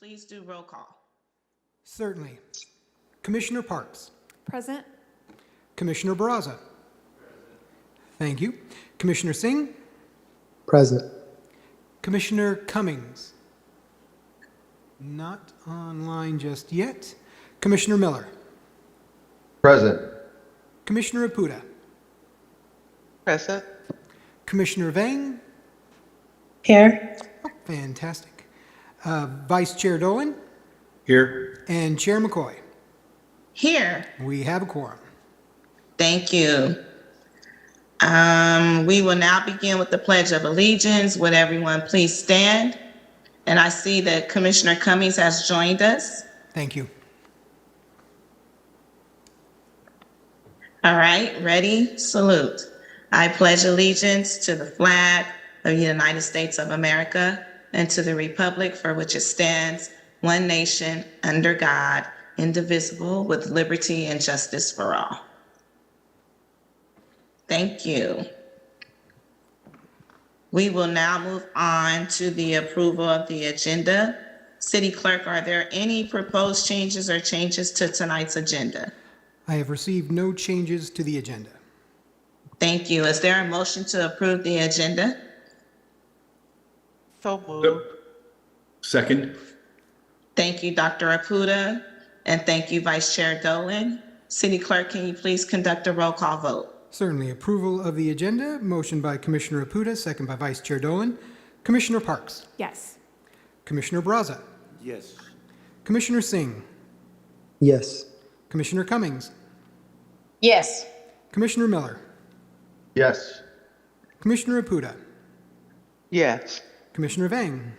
please do roll call? Certainly. Commissioner Parks. Present. Commissioner Barraza. Thank you. Commissioner Singh. Present. Commissioner Cummings. Not online just yet. Commissioner Miller. Present. Commissioner Apuda. Present. Commissioner Vang. Here. Oh, fantastic. Vice Chair Dolan Here. and Chair McCoy. Here. We have a quorum. Thank you. We will now begin with the Pledge of Allegiance. Would everyone please stand? And I see that Commissioner Cummings has joined us. Thank you. All right, ready? Salute. I pledge allegiance to the flag of the United States of America and to the republic for which it stands, one nation, under God, indivisible, with liberty and justice for all. Thank you. We will now move on to the approval of the agenda. City Clerk, are there any proposed changes or changes to tonight's agenda? I have received no changes to the agenda. Thank you. Is there a motion to approve the agenda? So moved. Second. Thank you, Dr. Apuda, and thank you, Vice Chair Dolan. City Clerk, can you please conduct a roll call vote? Certainly. Approval of the agenda. Motion by Commissioner Apuda, second by Vice Chair Dolan. Commissioner Parks. Yes. Commissioner Barraza. Yes. Commissioner Singh. Yes. Commissioner Cummings. Yes. Commissioner Miller. Yes. Commissioner Apuda. Yes. Commissioner Vang.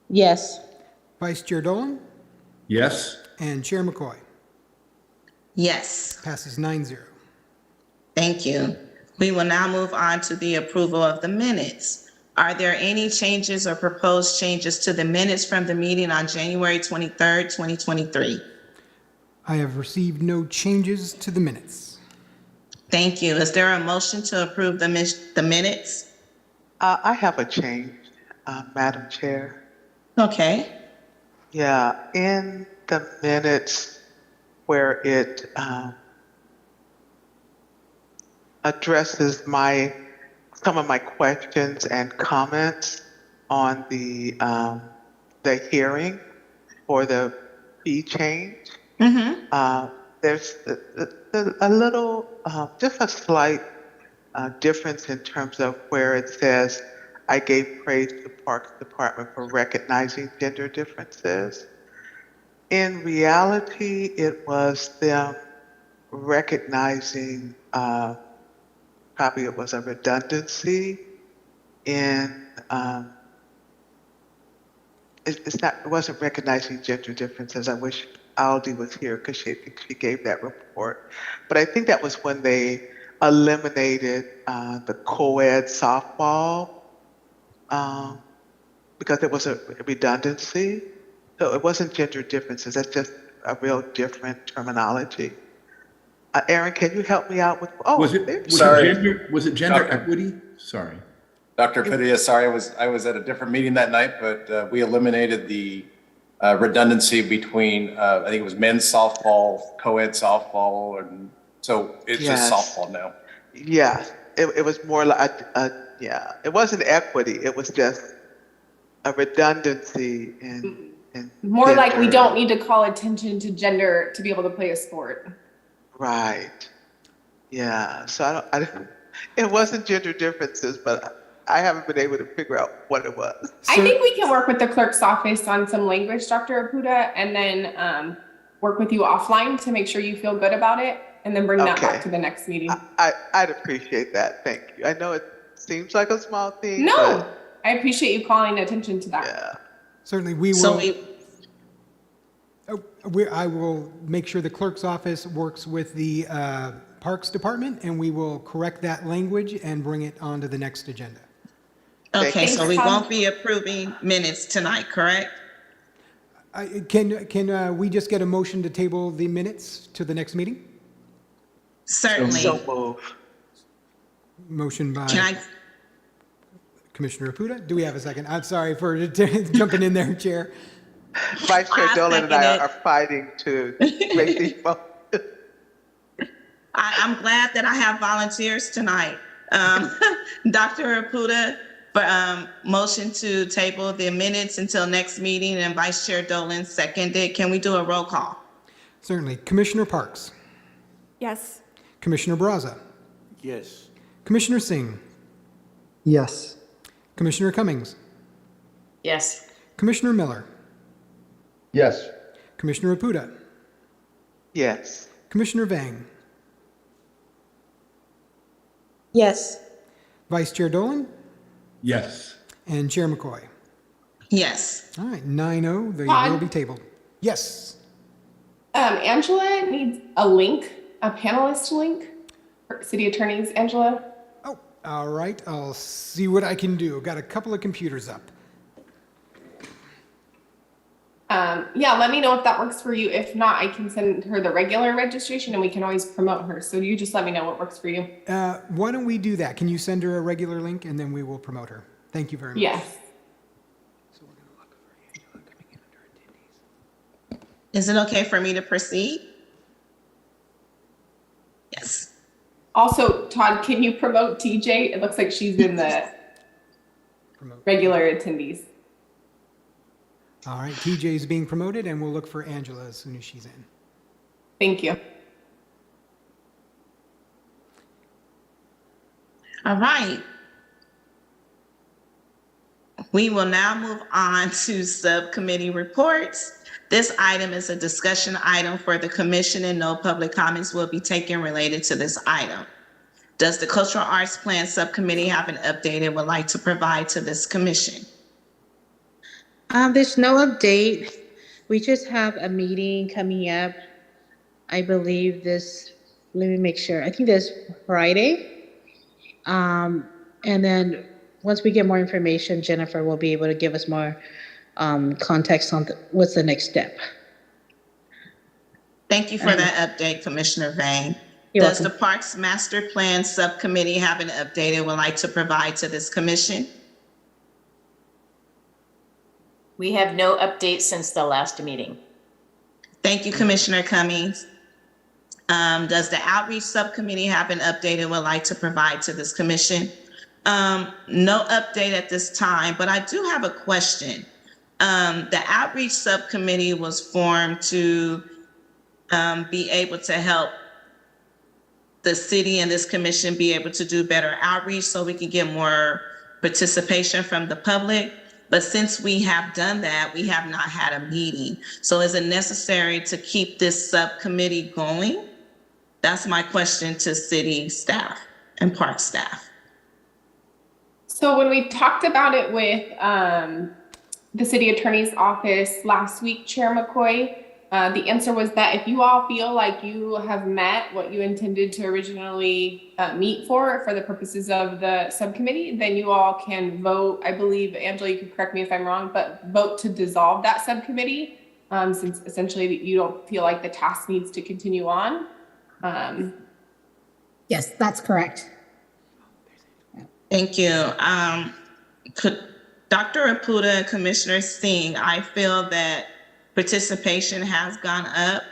Yes. Vice Chair Dolan Yes. and Chair McCoy. Yes, Passes 9-0. thank you. We will now move on to the approval of the minutes. Are there any changes or proposed changes to the minutes from the meeting on January 23rd, 2023? I have received no changes to the minutes. Thank you. Is there a motion to approve the minutes? I have a change, Madam Chair. Okay, Yeah, in the minutes where it addresses some of my questions and comments on the hearing for the fee change, there's a little, just a slight difference in terms of where it says, I gave praise to the Parks Department for recognizing gender differences. In reality, it was them recognizing, probably it was a redundancy in, it wasn't recognizing gender differences. I wish Aldi was here because she gave that report. But I think that was when they eliminated the co-ed softball because there was a redundancy. So it wasn't gender differences. That's just a real different terminology. Aaron, can you help me out with? Oh, Was it Sorry. gender Doctor. equity? Sorry. Dr. Padilla, sorry, I was at a different meeting that night, but we eliminated the redundancy between, I think it was men's softball, co-ed softball, and so it's just Yes. softball now. yeah. It was more like yeah. It wasn't equity. It was just a redundancy in More like we gender. don't need to call attention to gender to be able to play a sport. Right. Yeah. So it wasn't gender differences, but I haven't been able to figure out what it was. I think we can work with the clerk's office on some language, Dr. Apuda, and then work with you offline to make sure you feel good about it, and then bring that Okay. back to the next meeting. I'd appreciate that. Thank you. I know it seems like a small thing. No, I appreciate you calling attention to that. But yeah. Certainly, we so will. I will make sure the clerk's office works with the Parks Department, and we will correct that language and bring it onto the next agenda. okay, so we Thanks, won't be approving minutes tonight, correct? Can we just get a motion to table the minutes to the next meeting? Certainly. So move. Motion by Can I, Commissioner Apuda. Do we have a second? I'm sorry for jumping in there, Chair. Vice Chair I Dolan and second I it. are fighting to make these motions. I'm glad that I have volunteers tonight. Dr. Apuda, for motion to table the minutes until next meeting, and Vice Chair Dolan seconded. Can we do a roll call? Certainly. Commissioner Parks, Yes. Commissioner Braza, Yes. Commissioner Singh, Yes. Commissioner Cummings, Yes. Commissioner Miller, Yes. Commissioner Apuda, Yes. Commissioner Vang, Yes. Vice Chair Dolan, Yes. and Chair McCoy. Yes. All right, 9-0, they Todd? will be tabled. Yes. Angela needs a link, a panelist link for city attorneys. Angela. Oh, all right, I'll see what I can do. Got a couple of computers up. Yeah, let me know if that works for you. If not, I can send her the regular registration and we can always promote her. So you just let me know what works for you. Why don't we do that? Can you send her a regular link and then we will promote her? Thank you very much. Yes. Is it okay for me to proceed? Yes. Also, Todd, can you promote TJ? It looks like she's in the Promote. regular attendees. All right, TJ is being promoted and we'll look for Angela as soon as she's in. Thank you. All right. We will now move on to subcommittee reports. This item is a discussion item for the commission and no public comments will be taken related to this item. Does the Cultural Arts Plan Subcommittee have an update it would like to provide to this commission? There's no update. We just have a meeting coming up. I believe this, let me make sure. I think this Friday. And then once we get more information, Jennifer will be able to give us more context on what's the next step. Thank you for that update, Commissioner Vang. You're Does the welcome. Parks Master Plan Subcommittee have an update it would like to provide to this commission? We have no updates since the last meeting. Thank you, Commissioner Cummings. Does the Outreach Subcommittee have an update it would like to provide to this commission? No update at this time, but I do have a question. The Outreach Subcommittee was formed to be able to help the city and this commission be able to do better outreach so we can get more participation from the public. But since we have done that, we have not had a meeting. So is it necessary to keep this subcommittee going? That's my question to city staff and park staff. So when we talked about it with the city attorney's office last week, Chair McCoy, the answer was that if you all feel like you have met what you intended to originally meet for the purposes of the subcommittee, then you all can vote. I believe, Angela, you can correct me if I'm wrong, but vote to dissolve that subcommittee since essentially you don't feel like the task needs to continue on. Yes, that's correct. Thank you. Dr. Apuda and Commissioner Singh, I feel that participation has gone up.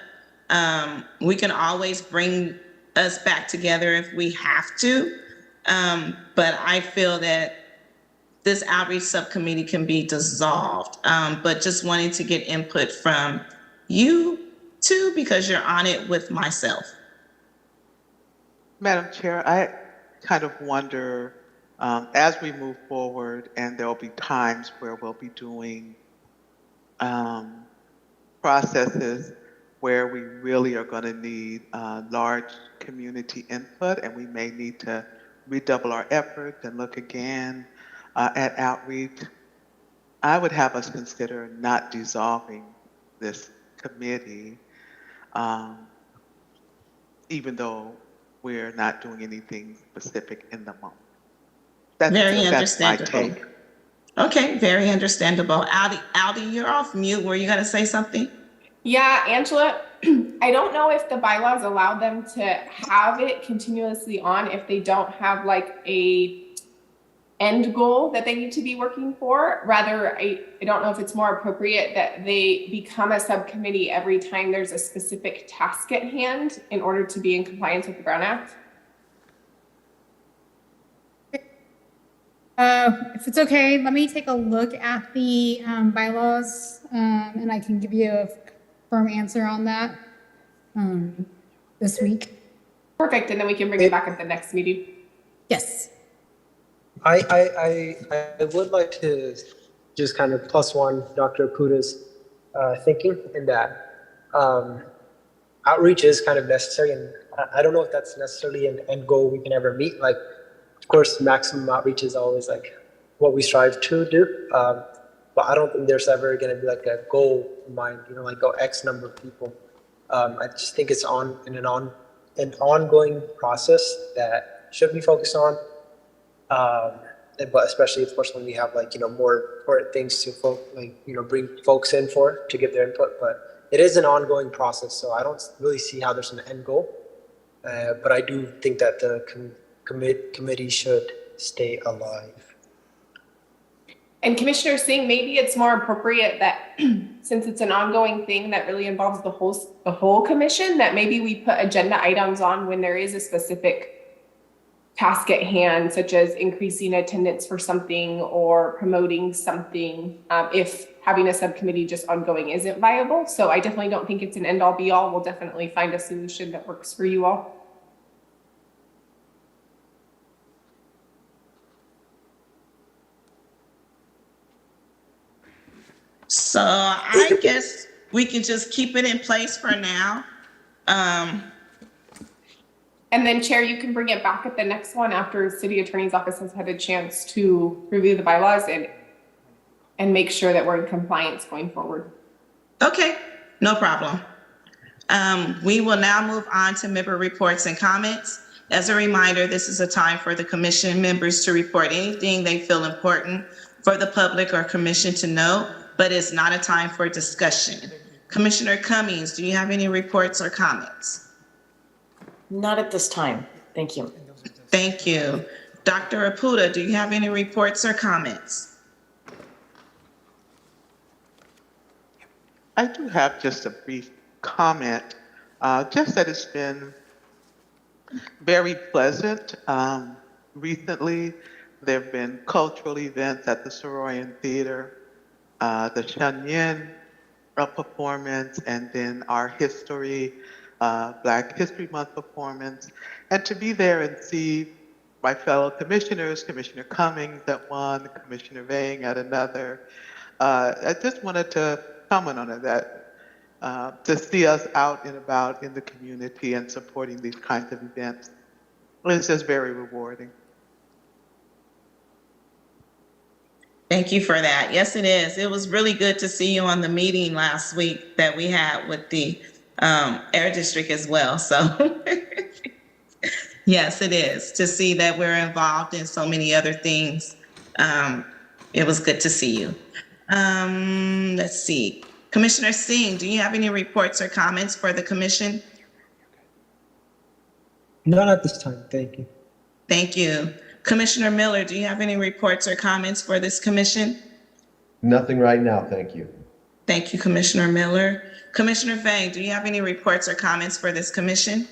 We can always bring us back together if we have to. But I feel that this outreach subcommittee can be dissolved. But just wanting to get input from you too, because you're on it with myself. Madam Chair, I kind of wonder, as we move forward, and there'll be times where we'll be doing processes where we really are going to need large community input, and we may need to redouble our efforts and look again at outreach. I would have us consider not dissolving this committee, even though we're not doing anything specific in the moment. That's my Understandable. take. Okay, very understandable. Aldi, you're off mute. Were you going to say something? Yeah, Angela, I don't know if the bylaws allow them to have it continuously on if they don't have like end goal that they need to be working for. Rather, I don't know if it's more appropriate that they become a subcommittee every time there's a specific task at hand in order to be in compliance with the Brown Act. If it's okay, let me take a look at the bylaws, and I can give you a firm answer on that this week. Perfect, and then we can bring it back at the next meeting. Yes. I would like to just kind of plus one Dr. Apuda's thinking in that outreach is kind of necessary, and I don't know if that's necessarily an end goal we can ever meet. Like, of course, maximum outreach is always like what we strive to do, but I don't think there's ever going to be like a goal in mind. You know, like go X number of people. I just think it's an ongoing process that should be focused on. But especially, of course, when we have like, you know, more important things to bring folks in for to give their input. But it is an ongoing process, so I don't really see how there's an end goal. But I do think that the committee should stay alive. And Commissioner Singh, maybe it's more appropriate that since it's an ongoing thing that really involves the whole commission, that maybe we put agenda items on when there is a specific task at hand, such as increasing attendance for something or promoting something, if having a subcommittee just ongoing isn't viable. So I definitely don't think it's an end all be all. We'll definitely find a solution that works for you all. So I guess we can just keep it in place for now. And then Chair, you can bring it back at the next one after City Attorney's Office has had a chance to review the bylaws and make sure that we're in compliance going forward. Okay, no problem. We will now move on to member reports and comments. As a reminder, this is a time for the commission members to report anything they feel important for the public or commission to know, but it's not a time for discussion. Commissioner Cummings, do you have any reports or comments? Not at this time. Thank you. Thank you. Dr. Apuda, do you have any reports or comments? I do have just a brief comment, just that it's been very pleasant. Recently, there have been cultural events at the Soroyan Theater, the Shanyin performance, and then our Black History Month performance. And to be there and see my fellow commissioners, Commissioner Cummings at one, Commissioner Vang at another, I just wanted to comment on it, that to see us out and about in the community and supporting these kinds of events, it's just very rewarding. Thank you for that. Yes, it is. It was really good to see you on the meeting last week that we had with the Air District as well. So yes, it is to see that we're involved in so many other things. It was good to see you. Let's see. Commissioner Singh, do you have any reports or comments for the commission? Not at this time. Thank you. Thank you. Commissioner Miller, do you have any reports or comments for this commission? Nothing right now, thank you. Thank you, Commissioner Miller. Commissioner Vang, do you have any reports or comments for this commission?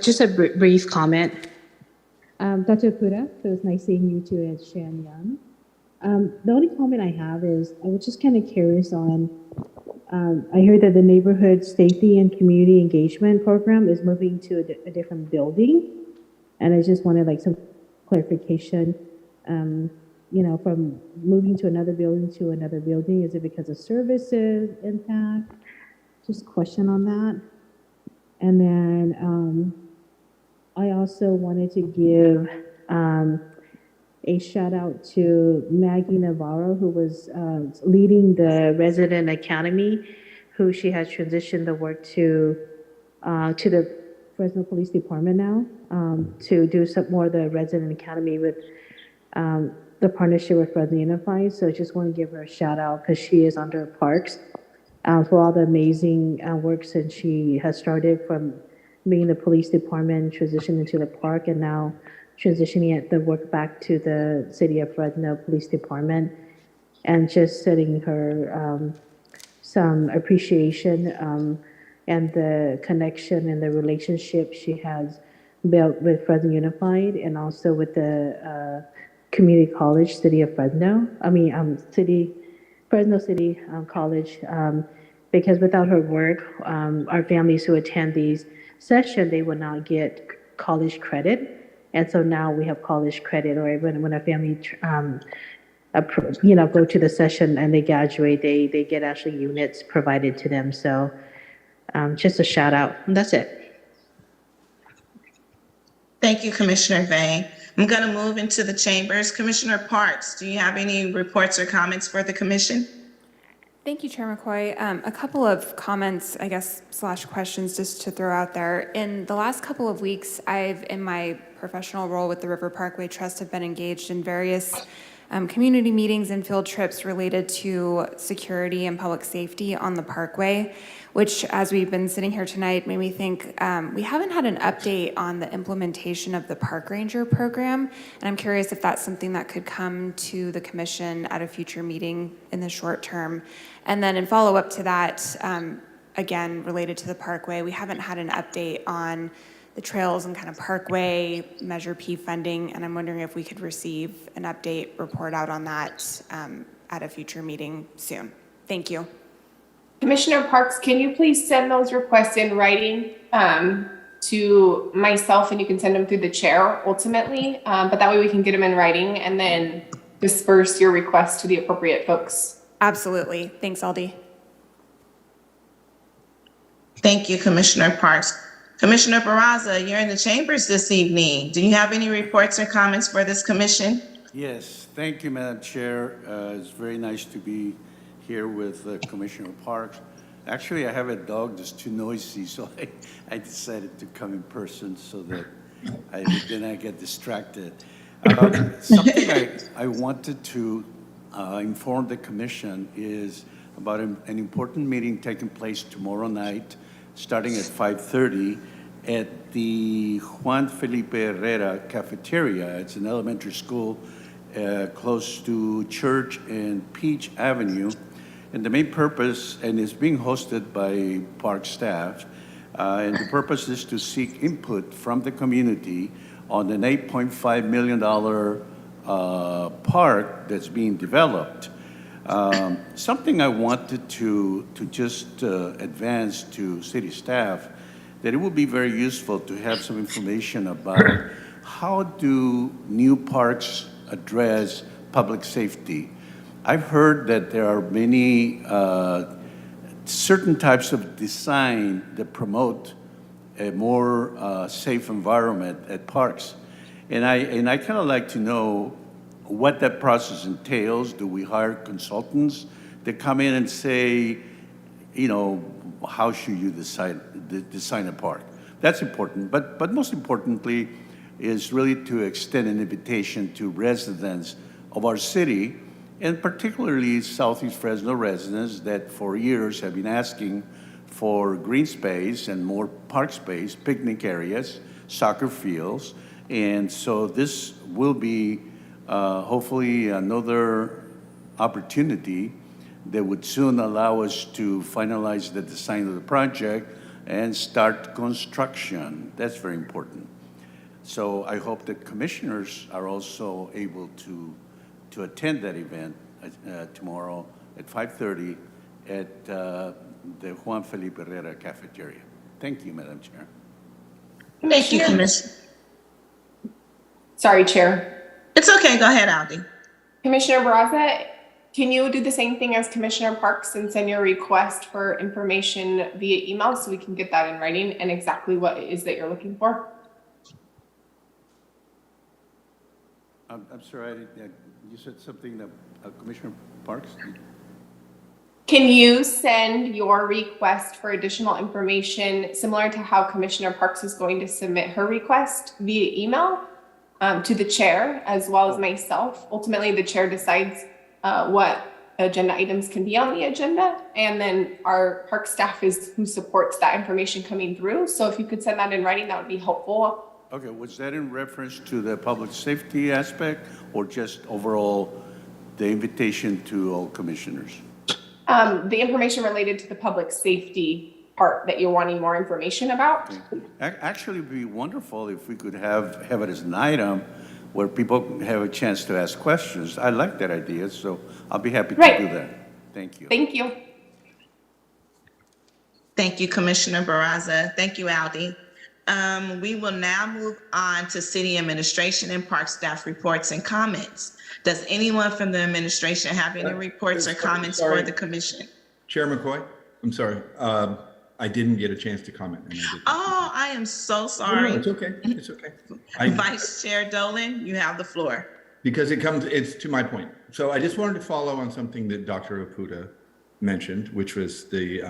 Just a brief comment. Dr. Apuda, it was nice seeing you too at Shenyang. The only comment I have is I was just kind of curious on, I heard that the Neighborhood Safety and Community Engagement Program is moving to a different building. And I just wanted like some clarification, from moving to another building, is it because of services impact? Just question on that. And then I also wanted to give a shout out to Maggie Navarro, who was leading the Resident Academy, who she has transitioned the work to the Fresno Police Department now, to do some more of the Resident Academy with the partnership with Fresno Unified. So I just want to give her a shout out because she is under Parks for all the amazing work since she has started from being the police department, transitioned into the park, and now transitioning the work back to the City of Fresno Police Department, and just sending her some appreciation and the connection and the relationship she has built with Fresno Unified and also with the community college, City of Fresno. Fresno City College, because without her work, our families who attend these sessions, they would not get college credit. And so now we have college credit, or when a family, go to the session and they graduate, they get actually units provided to them. So just a shout out. And that's it. Thank you, Commissioner Vang. I'm going to move into the chambers. Commissioner Parks, do you have any reports or comments for the commission? Thank you, Chair McCoy. A couple of comments, I guess, / questions just to throw out there. In the last couple of weeks, in my professional role with the River Parkway Trust, have been engaged in various community meetings and field trips related to security and public safety on the Parkway, which, as we've been sitting here tonight, made me think we haven't had an update on the implementation of the Park Ranger program, and I'm curious if that's something that could come to the commission at a future meeting in the short term. And then in follow-up to that, again, related to the Parkway, we haven't had an update on the trails and kind of Parkway Measure P funding, and I'm wondering if we could receive an update report out on that at a future meeting soon. Thank you. Commissioner Parks, can you please send those requests in writing to myself, and you can send them through the chair ultimately, but that way we can get them in writing and then disperse your request to the appropriate folks. Absolutely. Thanks, Aldi. Thank you, Commissioner Parks. Commissioner Barraza, you're in the chambers this evening. Do you have any reports or comments for this commission? Yes, thank you, Madam Chair. It's very nice to be here with Commissioner Parks. Actually, I have a dog that's too noisy, so I decided to come in person so that then I get distracted. Something I wanted to inform the commission is about an important meeting taking place tomorrow night, starting at 5:30 at the Juan Felipe Herrera cafeteria. It's an elementary school close to Church and Peach Avenue. And the main purpose, and it's being hosted by park staff, and the purpose is to seek input from the community on an $8.5 million park that's being developed. Something I wanted to just advance to city staff, that it would be very useful to have some information about how do new parks address public safety. I've heard that there are many certain types of design that promote a more safe environment at parks. And I kind of like to know what that process entails. Do we hire consultants that come in and say, how should you design a park? That's important. But most importantly is really to extend an invitation to residents of our city, and particularly Southeast Fresno residents that for years have been asking for green space and more park space, picnic areas, soccer fields. And so this will be hopefully another opportunity that would soon allow us to finalize the design of the project and start construction. That's very important. So I hope that commissioners are also able to attend that event tomorrow at 5:30 at the Juan Felipe Herrera cafeteria. Thank you, Madam Chair. Thank you, Commissioner. Sorry, Chair. It's okay. Go ahead, Aldi. Commissioner Barraza, can you do the same thing as Commissioner Parks and send your request for information via email so we can get that in writing and exactly what it is that you're looking for? I'm sorry, you said something that Commissioner Parks? Can you send your request for additional information similar to how Commissioner Parks is going to submit her request via email to the chair as well as myself? Ultimately, the chair decides what agenda items can be on the agenda, and then our park staff is who supports that information coming through. So if you could send that in writing, that would be helpful. Okay, was that in reference to the public safety aspect or just overall the invitation to all commissioners? The information related to the public safety part that you're wanting more information about. Actually, it'd be wonderful if we could have it as an item where people have a chance to ask questions. I like that idea, so I'll be happy to Right. do that. Thank you. Thank you. Thank you, Commissioner Barraza. Thank you, Aldi. We will now move on to city administration and park staff reports and comments. Does anyone from the administration have any reports or comments for the commission? Chair McCoy, I'm sorry. I didn't get a chance to comment. And I did. Oh, I am so No, sorry. it's okay. It's okay. Vice Chair Dolan, you have the floor. Because it's to my point. So I just wanted to follow on something that Dr. Oputa mentioned, which was the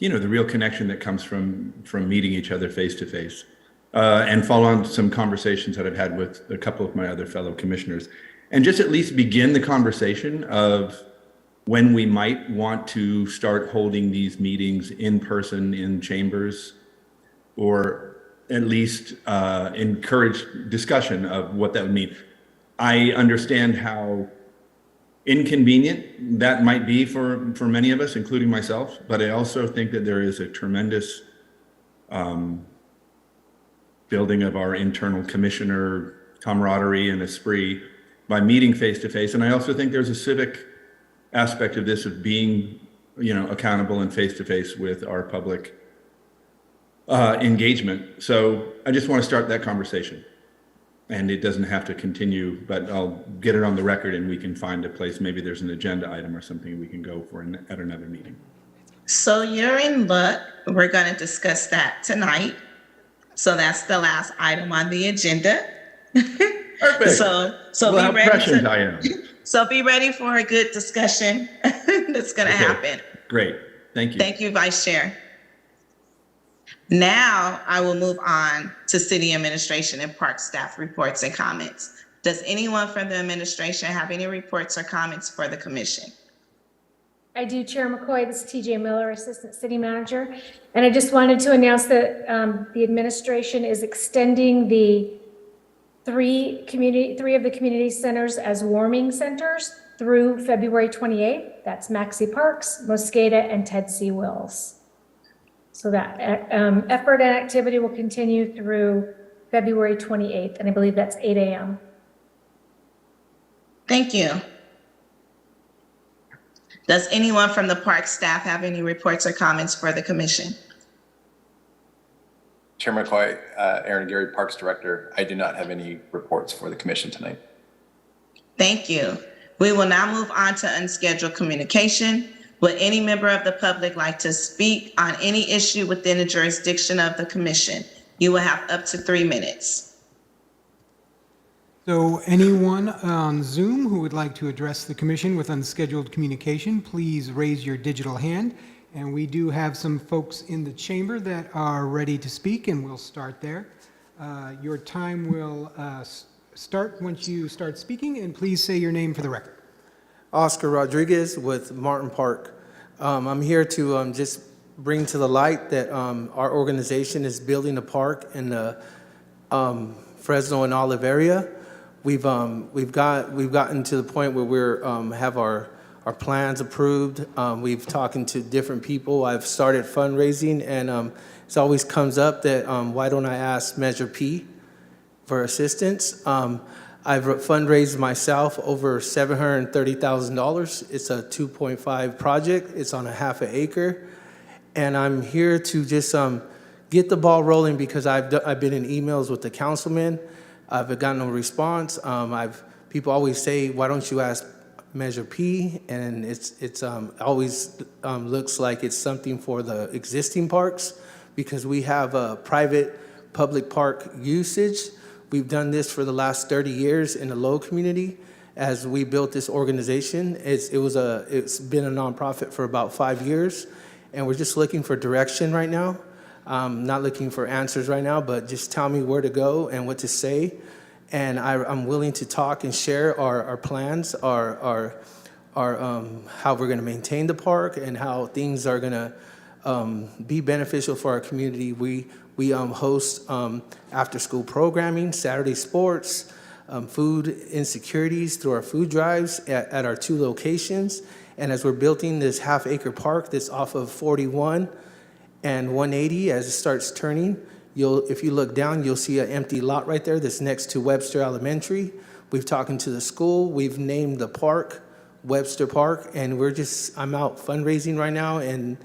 real connection that comes from meeting each other face to face, and follow on some conversations that I've had with a couple of my other fellow commissioners, and just at least begin the conversation of when we might want to start holding these meetings in person in chambers, or at least encourage discussion of what that would mean. I understand how inconvenient that might be for many of us, including myself, but I also think that there is a tremendous building of our internal commissioner camaraderie and esprit by meeting face to face. And I also think there's a civic aspect of this, of being, accountable and face to face with our public engagement. So I just want to start that conversation. And it doesn't have to continue, but I'll get it on the record and we can find a place. Maybe there's an agenda item or something we can go for at another meeting. So you're in luck. We're going to discuss that tonight. So that's the last item on the agenda. Perfect. So Well, be ready. prescient I am. So be ready for a good discussion that's going to happen. Great. Thank you. Thank you, Vice Chair. Now I will move on to city administration and park staff reports and comments. Does anyone from the administration have any reports or comments for the commission? I do, Chair McCoy. This is TJ Miller, Assistant City Manager. And I just wanted to announce that the administration is extending the three of the community centers as warming centers through February 28th. That's Maxie Parks, Mosqueda, and Ted C. Wills. So that effort and activity will continue through February 28th, and I believe that's 8 a.m. Thank you. Does anyone from the park staff have any reports or comments for the commission? Chair McCoy, Aaron Gary, Parks Director. I do not have any reports for the commission tonight. Thank you. We will now move on to unscheduled communication. Would any member of the public like to speak on any issue within the jurisdiction of the commission? You will have up to 3 minutes. So anyone on Zoom who would like to address the commission with unscheduled communication, please raise your digital hand. And we do have some folks in the chamber that are ready to speak, and we'll start there. Your time will start once you start speaking, and please say your name for the record. Oscar Rodriguez with Martin Park. I'm here to just bring to the light that our organization is building a park in the Fresno and Olive area. We've gotten to the point where we're have our plans approved. We've talking to different people. I've started fundraising, and it always comes up that why don't I ask Measure P for assistance? I've fundraised myself over $730,000. It's a 2.5 project. It's on a half an acre. And I'm here to just get the ball rolling because I've been in emails with the councilman. I've gotten no response. People always say, why don't you ask Measure P? And it's always looks like it's something for the existing parks because we have a private public park usage. We've done this for the last 30 years in the Low community as we built this organization. It's been a nonprofit for about 5 years, and we're just looking for direction right now. Not looking for answers right now, but just tell me where to go and what to say. And I'm willing to talk and share our plans, our how we're going to maintain the park and how things are going to be beneficial for our community. We host after-school programming, Saturday sports, food insecurities through our food drives at our 2 locations. And as we're building this half-acre park that's off of 41 and 180, as it starts turning, if you look down, you'll see an empty lot right there that's next to Webster Elementary. We've talked to the school. We've named the park Webster Park, and I'm out fundraising right now, and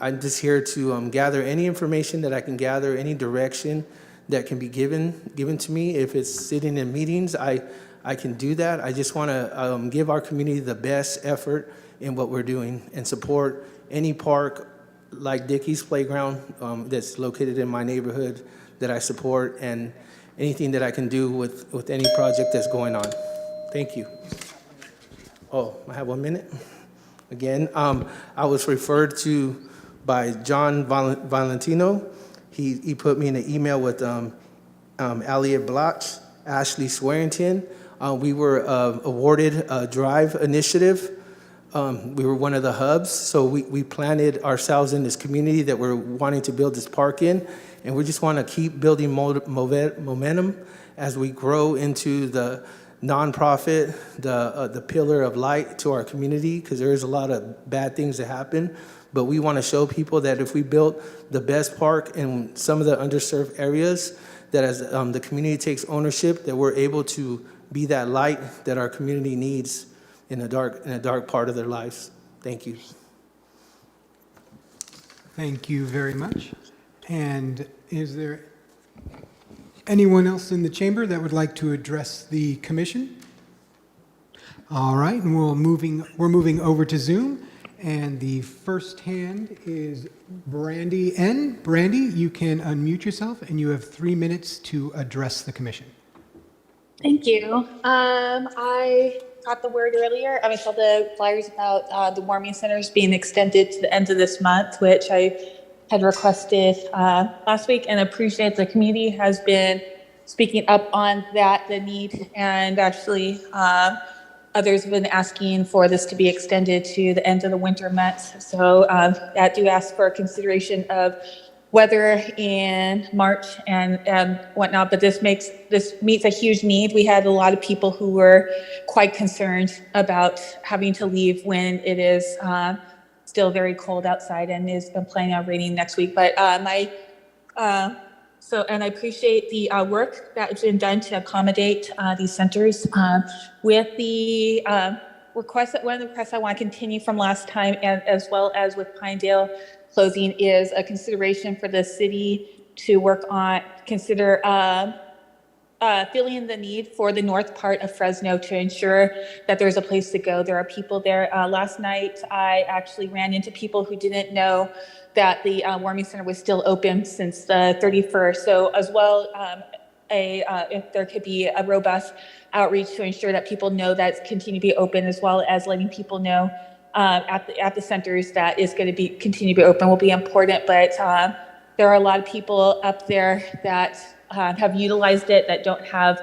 I'm just here to gather any information that I can gather, any direction that can be given to me. If it's sitting in meetings, I can do that. I just want to give our community the best effort in what we're doing and support any park like Dickey's Playground that's located in my neighborhood that I support, and anything that I can do with any project that's going on. Thank you. Oh, I have 1 minute? Again, I was referred to by John Valentino. He put me in an email with Elliot Bloch, Ashley Swearington. We were awarded a drive initiative. We were one of the hubs, so we planted ourselves in this community that we're wanting to build this park in, and we just want to keep building momentum as we grow into the nonprofit, the pillar of light to our community, because there is a lot of bad things that happen. But we want to show people that if we built the best park in some of the underserved areas, that as the community takes ownership, that we're able to be that light that our community needs in a dark part of their lives. Thank you. Thank you very much. And is there anyone else in the chamber that would like to address the commission? All right, and we're moving over to Zoom. And the first hand is Brandy N. Brandy, you can unmute yourself, and you have 3 minutes to address the commission. Thank you. I got the word earlier. I saw the flyers about the warming centers being extended to the end of this month, which I had requested last week, and appreciate the community has been speaking up on that, the need, and actually others have been asking for this to be extended to the end of the winter months. So I do ask for consideration of weather in March and whatnot, but this meets a huge need. We had a lot of people who were quite concerned about having to leave when it is still very cold outside and is planning on raining next week. But and I appreciate the work that has been done to accommodate these centers. With the request, one of the requests I want to continue from last time, and as well as with Pinedale closing, is a consideration for the city to consider filling the need for the north part of Fresno to ensure that there's a place to go. There are people there. Last night, I actually ran into people who didn't know that the warming center was still open since the 31st. So as well, if there could be a robust outreach to ensure that people know that it's continue to be open, as well as letting people know at the centers that is going to continue to be open will be important. But there are a lot of people up there that have utilized it that don't have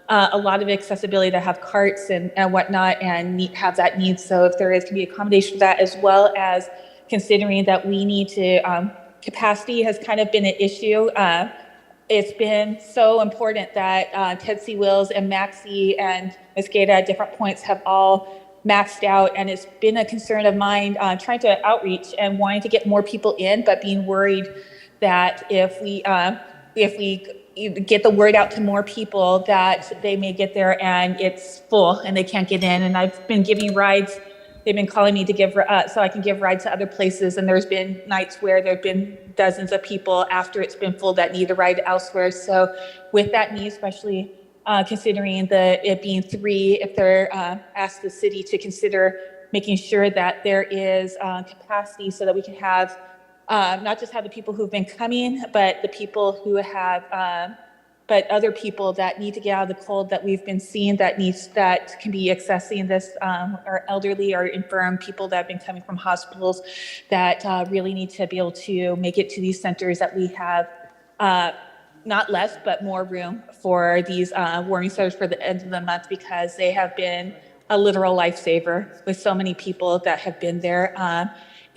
a lot of accessibility, that have carts and whatnot, and have that need. So if there is to be accommodation for that, as well as considering that we need to, capacity has kind of been an issue. It's been so important that Ted C. Wills and Maxie and Mosqueda at different points have all maxed out, and it's been a concern of mine trying to outreach and wanting to get more people in, but being worried that if we get the word out to more people, that they may get there and it's full and they can't get in. And I've been giving rides. They've been calling me to give so I can give rides to other places, and there's been nights where there have been dozens of people after it's been full that need a ride elsewhere. So with that need, especially considering it being 3, if they're asked the city to consider making sure that there is capacity so that we can have not just have the people who've been coming, but the people who have but other people that need to get out of the cold that we've been seeing that can be accessing this, or elderly or infirm people that have been coming from hospitals that really need to be able to make it to these centers, that we have not less, but more room for these warming centers for the end of the month, because they have been a literal lifesaver with so many people that have been there.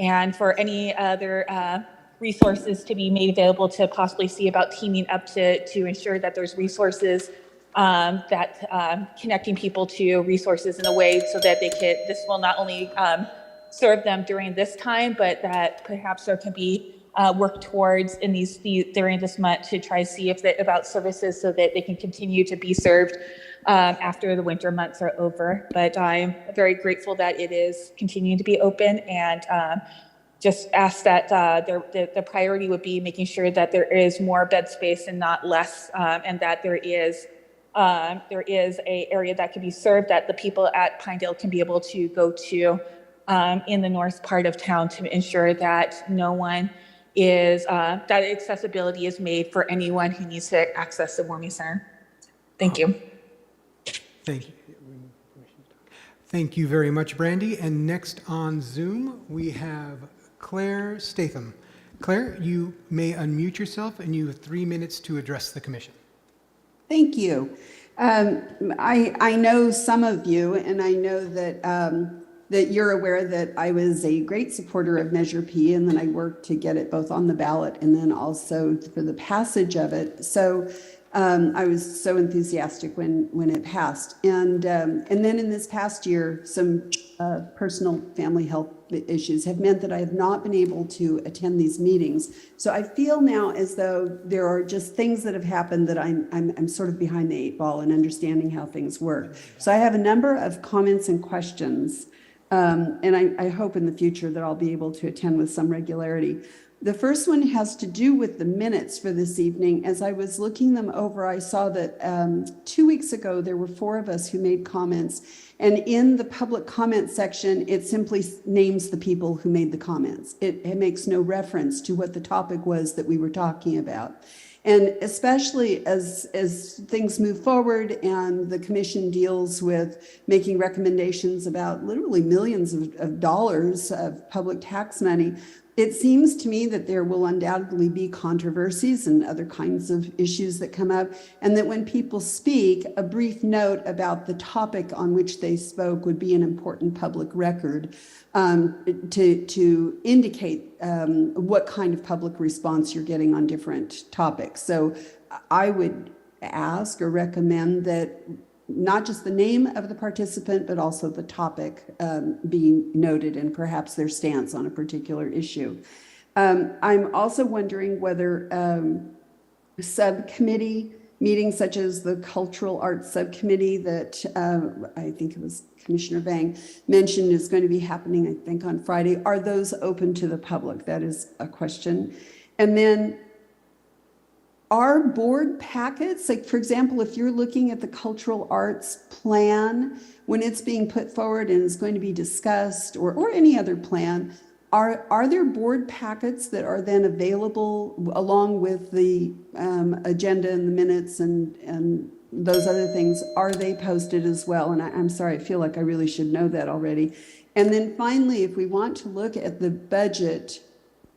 and for any other resources to be made available to possibly see about teaming up to ensure that there's resources that connecting people to resources in a way so that this will not only serve them during this time, but that perhaps there can be work towards in during this month to try to see about services so that they can continue to be served after the winter months are over. But I'm very grateful that it is continuing to be open, and just ask that the priority would be making sure that there is more bed space and not less, and that there is a area that can be served that the people at Pinedale can be able to go to in the north part of town to ensure that no one is, that accessibility is made for anyone who needs to access the warming center. Thank you. Thank you. Thank you very much, Brandy. And next on Zoom, we have Claire Statham. Claire, you may unmute yourself, and you have 3 minutes to address the commission. Thank you. I know some of you, and I know that that you're aware that I was a great supporter of Measure P, and then I worked to get it both on the ballot and then also for the passage of it. So I was so enthusiastic when it passed. And then in this past year, some personal family health issues have meant that I have not been able to attend these meetings. So I feel now as though there are just things that have happened that I'm sort of behind the 8 ball in understanding how things work. So I have a number of comments and questions, and I hope in the future that I'll be able to attend with some regularity. The first one has to do with the minutes for this evening. As I was looking them over, I saw that 2 weeks ago, there were 4 of us who made comments. And in the public comment section, it simply names the people who made the comments. It makes no reference to what the topic was that we were talking about. And especially as things move forward and the commission deals with making recommendations about literally millions of dollars of public tax money, it seems to me that there will undoubtedly be controversies and other kinds of issues that come up, and that when people speak, a brief note about the topic on which they spoke would be an important public record to indicate what kind of public response you're getting on different topics. So I would ask or recommend that not just the name of the participant, but also the topic being noted and perhaps their stance on a particular issue. I'm also wondering whether subcommittee meetings such as the Cultural Arts Subcommittee that I think it was Commissioner Vang mentioned is going to be happening, I think, on Friday. Are those open to the public? That is a question. And then are board packets, like for example, if you're looking at the cultural arts plan, when it's being put forward and is going to be discussed, or any other plan, are there board packets that are then available along with the agenda and the minutes and those other things? Are they posted as well? And I'm sorry, I feel like I really should know that already. And then finally, if we want to look at the budget,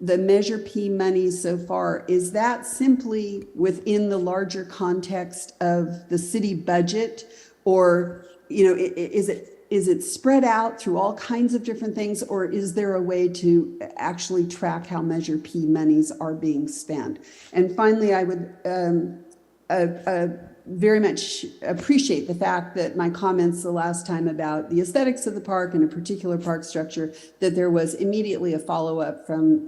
the Measure P money so far, is that simply within the larger context of the city budget, or is it spread out through all kinds of different things, or is there a way to actually track how Measure P monies are being spent? And finally, I would very much appreciate the fact that my comments the last time about the aesthetics of the park and a particular park structure, that there was immediately a follow-up from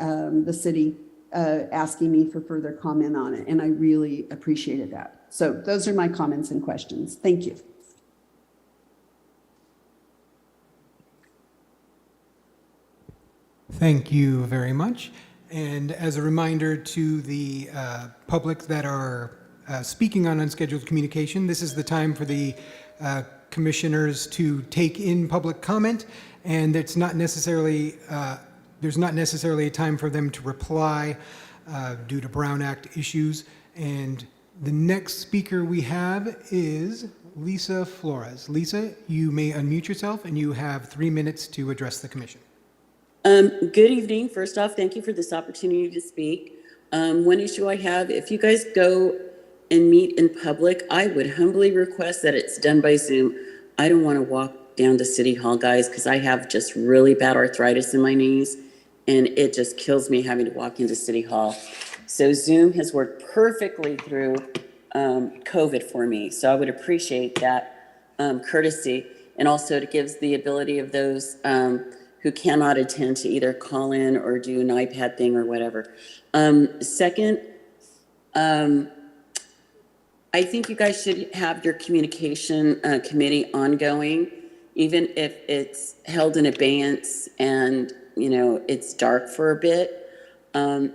the city asking me for further comment on it, and I really appreciated that. So those are my comments and questions. Thank you. Thank you very much. And as a reminder to the public that are speaking on unscheduled communication, this is the time for the commissioners to take in public comment, and it's not necessarily there's not necessarily a time for them to reply due to Brown Act issues. And the next speaker we have is Lisa Flores. Lisa, you may unmute yourself, and you have 3 minutes to address the commission. Good evening. First off, thank you for this opportunity to speak. One issue I have, if you guys go and meet in public, I would humbly request that it's done by Zoom. I don't want to walk down to City Hall, guys, because I have just really bad arthritis in my knees, and it just kills me having to walk into City Hall. So Zoom has worked perfectly through COVID for me. So I would appreciate that courtesy, and also it gives the ability of those who cannot attend to either call in or do an iPad thing or whatever. Second, I think you guys should have your communication committee ongoing, even if it's held in abeyance and, you know, it's dark for a bit. And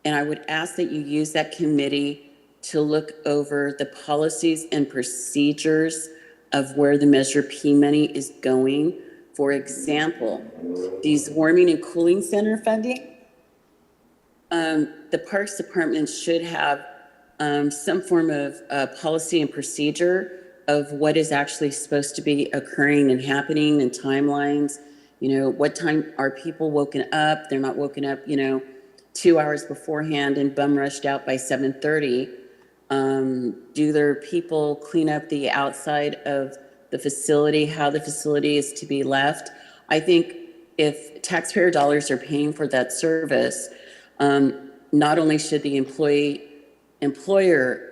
I would ask that you use that committee to look over the policies and procedures of where the Measure P money is going. For example, these warming and cooling center funding, the Parks Department should have some form of policy and procedure of what is actually supposed to be occurring and happening, and timelines. You know, what time are people woken up? They're not woken up, you know, 2 hours beforehand and bum rushed out by 7:30. Do their people clean up the outside of the facility, how the facility is to be left? I think if taxpayer dollars are paying for that service, not only should the employer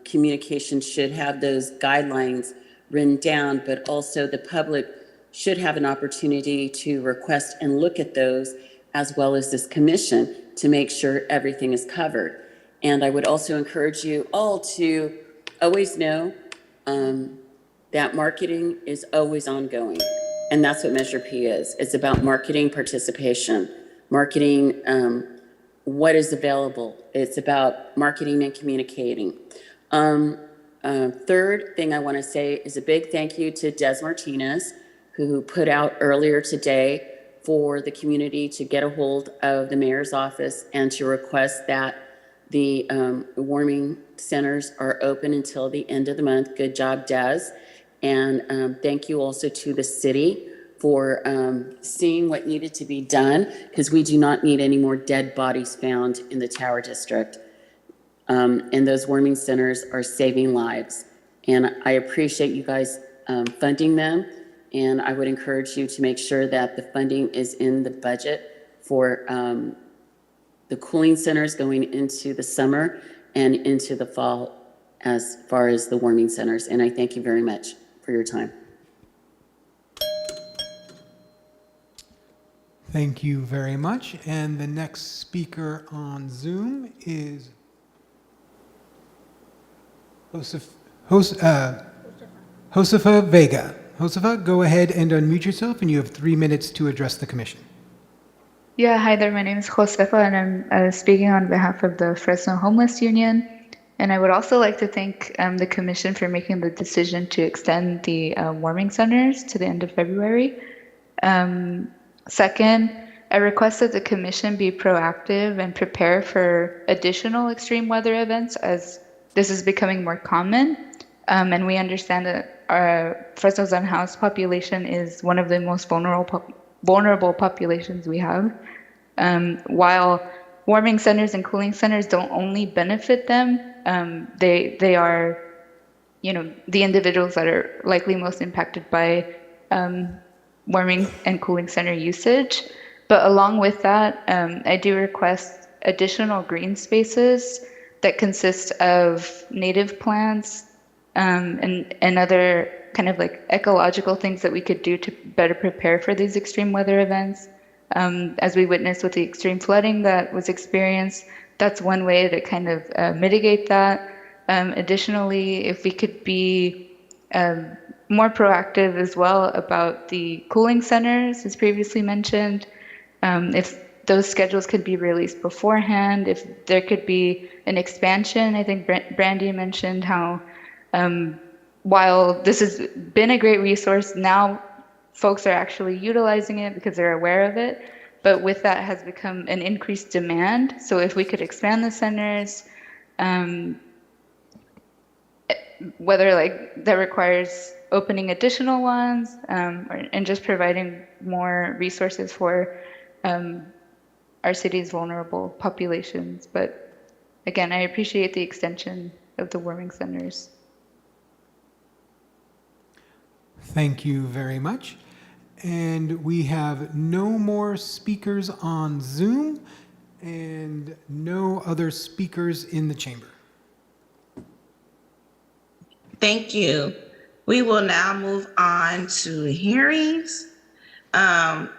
communication should have those guidelines written down, but also the public should have an opportunity to request and look at those, as well as this commission, to make sure everything is covered. And I would also encourage you all to always know that marketing is always ongoing. And that's what Measure P is. It's about marketing participation, marketing what is available. It's about marketing and communicating. Third thing I want to say is a big thank you to Des Martinez, who put out earlier today for the community to get a hold of the mayor's office and to request that the warming centers are open until the end of the month. Good job, Des. And thank you also to the city for seeing what needed to be done, because we do not need any more dead bodies found in the Tower District. And those warming centers are saving lives. And I appreciate you guys funding them. And I would encourage you to make sure that the funding is in the budget for the cooling centers going into the summer and into the fall as far as the warming centers. And I thank you very much for your time. Thank you very much. And the next speaker on Zoom is Josefa Vega. Josefa, go ahead and unmute yourself, and you have 3 minutes to address the commission. Yeah, hi there. My name is Josefa, and I'm speaking on behalf of the Fresno Homeless Union. And I would also like to thank the commission for making the decision to extend the warming centers to the end of February. Second, I request that the commission be proactive and prepare for additional extreme weather events, as this is becoming more common. And we understand that our Fresno's unhoused population is one of the most vulnerable populations we have. While warming centers and cooling centers don't only benefit them, they are, you know, the individuals that are likely most impacted by warming and cooling center usage. But along with that, I do request additional green spaces that consist of native plants and other kind of like ecological things that we could do to better prepare for these extreme weather events. As we witnessed with the extreme flooding that was experienced, that's one way to kind of mitigate that. Additionally, if we could be more proactive as well about the cooling centers, as previously mentioned, if those schedules could be released beforehand, if there could be an expansion. I think Brandy mentioned how while this has been a great resource, now folks are actually utilizing it because they're aware of it, but with that has become an increased demand. So if we could expand the centers, whether like that requires opening additional ones and just providing more resources for our city's vulnerable populations. But again, I appreciate the extension of the warming centers. Thank you very much. And we have no more speakers on Zoom and no other speakers in the chamber. Thank you. We will now move on to hearings. ID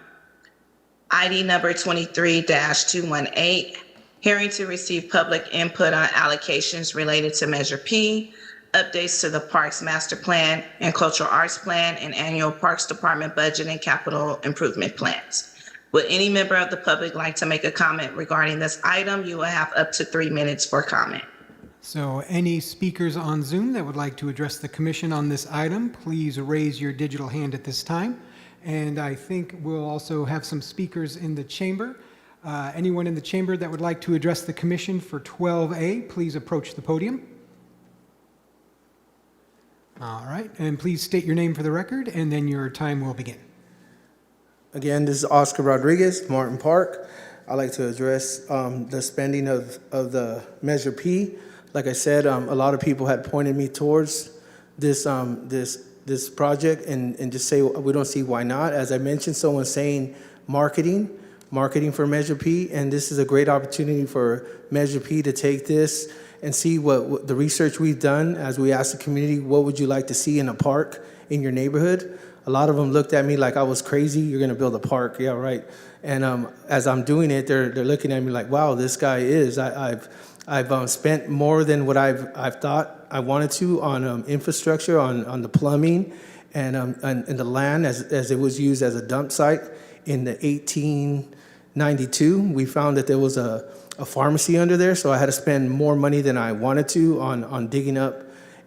number 23-218, hearing to receive public input on allocations related to Measure P, updates to the Parks Master Plan and Cultural Arts Plan, and annual Parks Department budget and capital improvement plans. Would any member of the public like to make a comment regarding this item? You will have up to 3 minutes for comment. So any speakers on Zoom that would like to address the commission on this item, please raise your digital hand at this time. And I think we'll also have some speakers in the chamber. Anyone in the chamber that would like to address the commission for 12A, please approach the podium. All right, and please state your name for the record, and then your time will begin. Again, this is Oscar Rodriguez, Martin Park. I'd like to address the spending of the Measure P. Like I said, a lot of people had pointed me towards this project and just say we don't see why not. As I mentioned, someone saying marketing for Measure P, and this is a great opportunity for Measure P to take this and see what the research we've done as we asked the community, what would you like to see in a park in your neighborhood? A lot of them looked at me like I was crazy. You're gonna build a park, yeah, right. And as I'm doing it, they're looking at me like, wow, this guy is. I've spent more than what I've thought I wanted to on infrastructure, on the plumbing, and the land as it was used as a dump site in the 1892. We found that there was a pharmacy under there, so I had to spend more money than I wanted to on digging up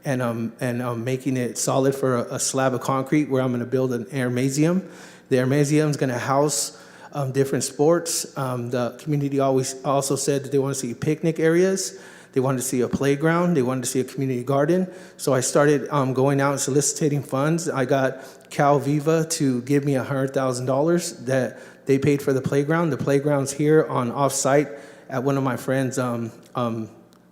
and making it solid for a slab of concrete where I'm going to build an airmasium. The airmasium is going to house different sports. The community also said that they want to see picnic areas. They wanted to see a playground. They wanted to see a community garden. So I started going out and soliciting funds. I got Cal Viva to give me $100,000 that they paid for the playground. The playground's here on off-site at one of my friends'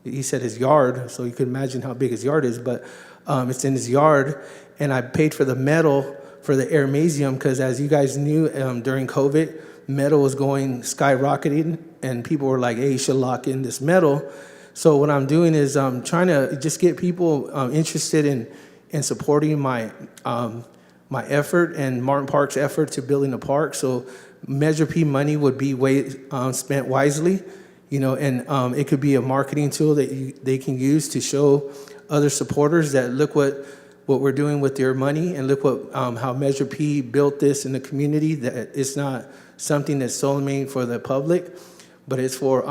he said his yard, so you can imagine how big his yard is, but it's in his yard. And I paid for the metal for the airmasium because, as you guys knew, during COVID, metal was going skyrocketing, and people were like, hey, you should lock in this metal. So what I'm doing is I'm trying to just get people interested in supporting my effort and Martin Park's effort to building a park. So Measure P money would be spent wisely. And it could be a marketing tool that they can use to show other supporters that look what we're doing with your money, and look what how Measure P built this in the community. That it's not something that's solely made for the public, but it's for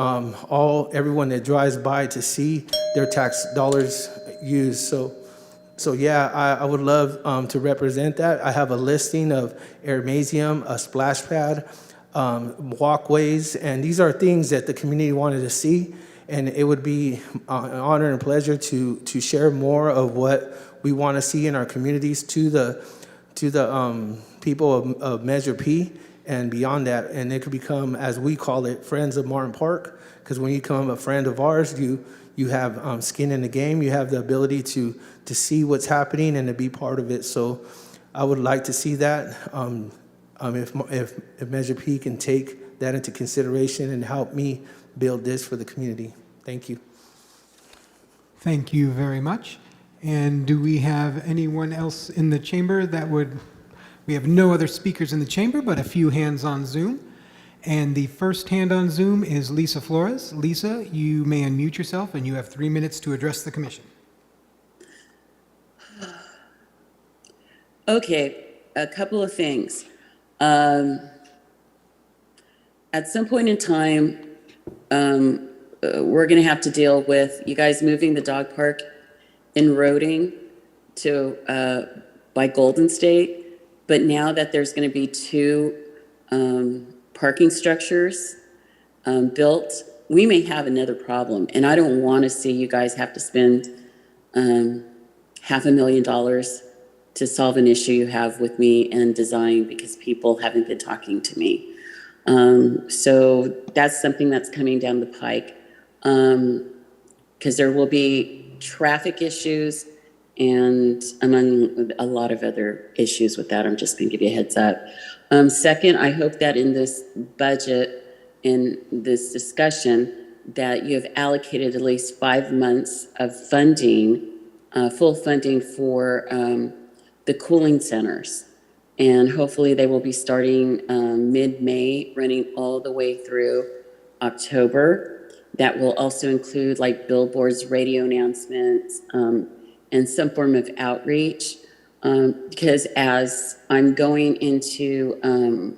everyone that drives by to see their tax dollars used. So yeah, I would love to represent that. I have a listing of airmasium, a splash pad, walkways, and these are things that the community wanted to see, and it would be an honor and pleasure to share more of what we want to see in our communities to the people of Measure P and beyond that. And it could become, as we call it, Friends of Martin Park, because when you become a friend of ours, you have skin in the game. You have the ability to see what's happening and to be part of it. So I would like to see that. If Measure P can take that into consideration and help me build this for the community. Thank you. Thank you very much. And do we have anyone else in the chamber we have no other speakers in the chamber, but a few hands on Zoom. And the first hand on Zoom is Lisa Flores. Lisa, you may unmute yourself, and you have 3 minutes to address the commission. Okay, a couple of things. At some point in time, we're going to have to deal with you guys moving the dog park in Roding to by Golden State. But now that there's going to be 2 parking structures built, we may have another problem. And I don't want to see you guys have to spend $500,000 to solve an issue you have with me and design because people haven't been talking to me. So that's something that's coming down the pike because there will be traffic issues and among a lot of other issues with that. I'm just going to give you a heads up. Second, I hope that in this budget, in this discussion, that you have allocated at least 5 months of funding, full funding for the cooling centers. And hopefully they will be starting mid-May, running all the way through October. That will also include like billboards, radio announcements, and some form of outreach. Because as I'm going into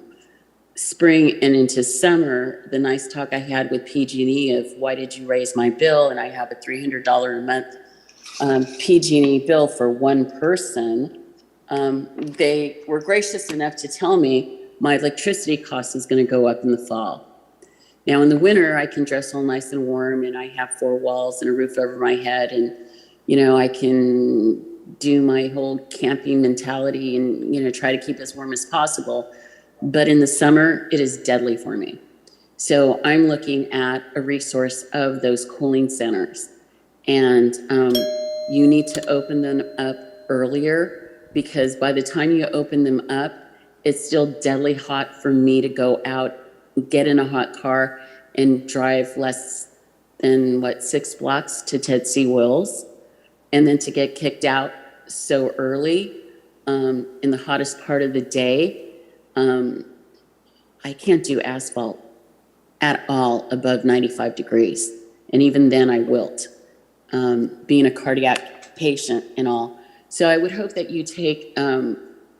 spring and into summer, the nice talk I had with PG&E of why did you raise my bill? And I have a $300 a month PG&E bill for one person. They were gracious enough to tell me my electricity cost is going to go up in the fall. Now in the winter, I can dress all nice and warm, and I have 4 walls and a roof over my head, and I can do my whole camping mentality and try to keep as warm as possible. But in the summer, it is deadly for me. So I'm looking at a resource of those cooling centers, and you need to open them up earlier, because by the time you open them up, it's still deadly hot for me to go out, get in a hot car, and drive less than 6 blocks to Ted C. Wills, and then to get kicked out so early in the hottest part of the day. I can't do asphalt at all above 95 degrees. And even then I wilt, being a cardiac patient and all. So I would hope that you take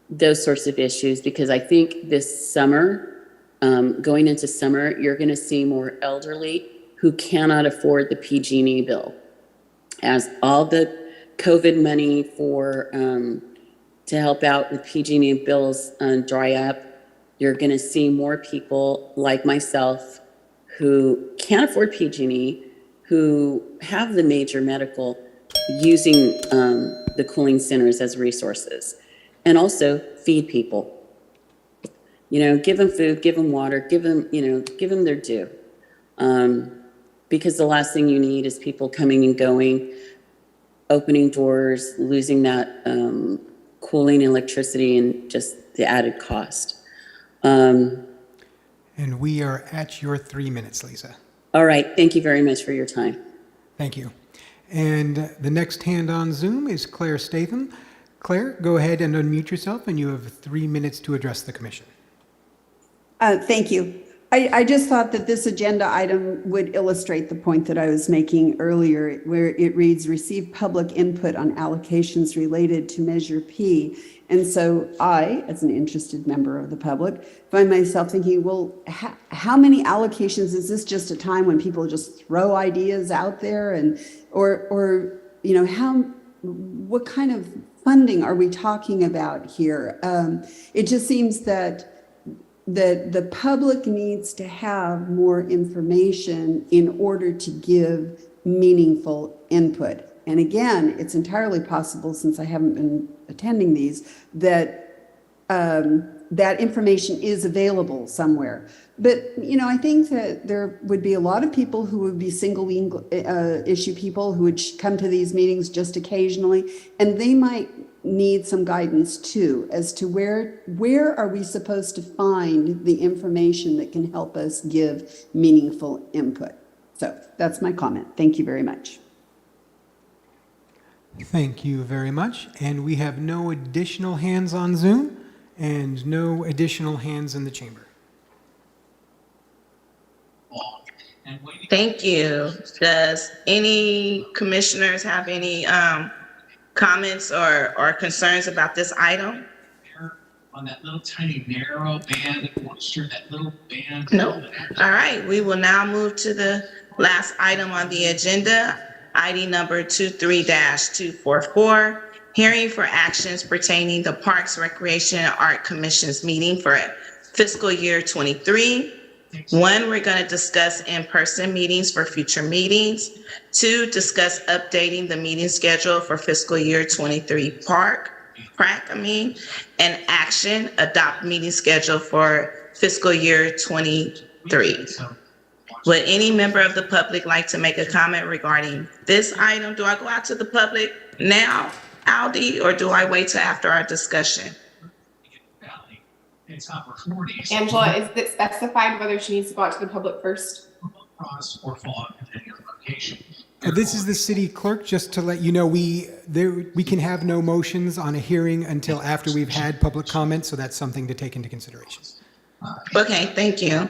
those sorts of issues, because I think this summer, going into summer, you're gonna see more elderly who cannot afford the PG&E bill. As all the COVID money for to help out with PG&E bills dry up, you're going to see more people like myself who can't afford PG&E, who have the major medical, using the cooling centers as resources, and also feed people. Give them food, give them water, give them their due, because the last thing you need is people coming and going, opening doors, losing that cooling, electricity, and just the added cost. And we are at your 3 minutes, Lisa. All right. Thank you very much for your time. Thank you. And the next hand on Zoom is Claire Statham. Claire, go ahead and unmute yourself, and you have 3 minutes to address the commission. Thank you. I just thought that this agenda item would illustrate the point that I was making earlier, where it reads, receive public input on allocations related to Measure P. And so I, as an interested member of the public, find myself thinking, well, how many allocations? Is this just a time when people just throw ideas out there? And, or what kind of funding are we talking about here? It just seems that the public needs to have more information in order to give meaningful input. And again, it's entirely possible, since I haven't been attending these, that that information is available somewhere. But, I think that there would be a lot of people who would be single issue people who would come to these meetings just occasionally, and they might need some guidance too, as to where are we supposed to find the information that can help us give meaningful input. So that's my comment. Thank you very much. Thank you very much. And we have no additional hands on Zoom and no additional hands in the chamber. Thank you. Does any commissioners have any comments or concerns about this item? On that little tiny narrow band, that little band. No. All right. We will now move to the last item on the agenda, ID number 23-244, hearing for actions pertaining to Parks, Recreation, and Art Commission's meeting for fiscal year 23. 1, we're going to discuss in-person meetings for future meetings. 2, discuss updating the meeting schedule for fiscal year 23 and action, adopt meeting schedule for fiscal year 23. Would any member of the public like to make a comment regarding this item? Do I go out to the public now? Aldi, or do I wait till after our discussion? It's not for 4 days. Angela, is it specified whether she needs to go out to the public first? Cross or fall out in any other location. This is the city clerk, just to let you know, we can have no motions on a hearing until after we've had public comment, so that's something to take into consideration. Okay, thank you.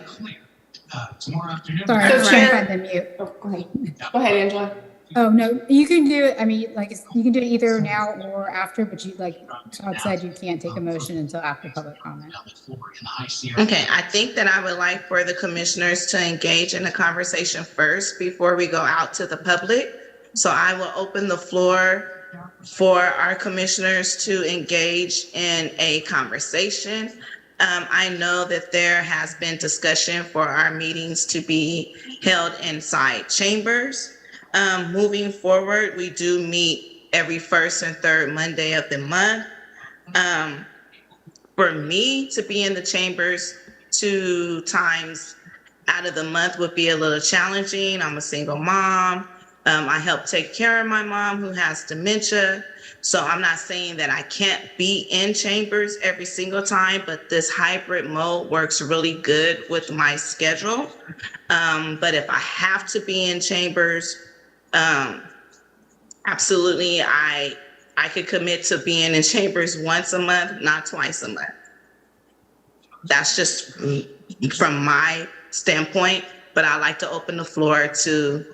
Tomorrow afternoon. Sorry, I'm So trying to Chair- find the mute. Oh, go ahead. Go ahead, Angela. Oh, no, you can do it, I mean, like, you can do it either now or after, but you, like Todd said, you can't take a motion until after public comment. Okay, I think that I would like for the commissioners to engage in the conversation first before we go out to the public. So I will open the floor for our commissioners to engage in a conversation. I know that there has been discussion for our meetings to be held inside chambers. Moving forward, we do meet every first and third Monday of the month. For me to be in the chambers 2 times out of the month would be a little challenging. I'm a single mom. I help take care of my mom who has dementia. So I'm not saying that I can't be in chambers every single time, but this hybrid mode works really good with my schedule. But if I have to be in chambers, absolutely, I could commit to being in chambers once a month, not twice a month. That's just from my standpoint, but I'd like to open the floor to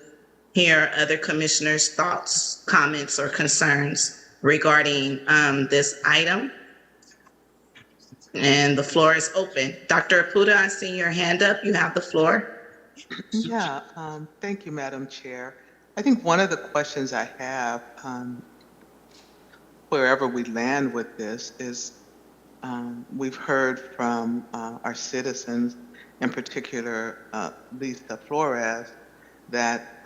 hear other commissioners' thoughts, comments, or concerns regarding this item. And the floor is open. Dr. Apuda, I see your hand up. You have the floor. Yeah, thank you, Madam Chair. I think one of the questions I have, wherever we land with this, is we've heard from our citizens, in particular Lisa Flores, that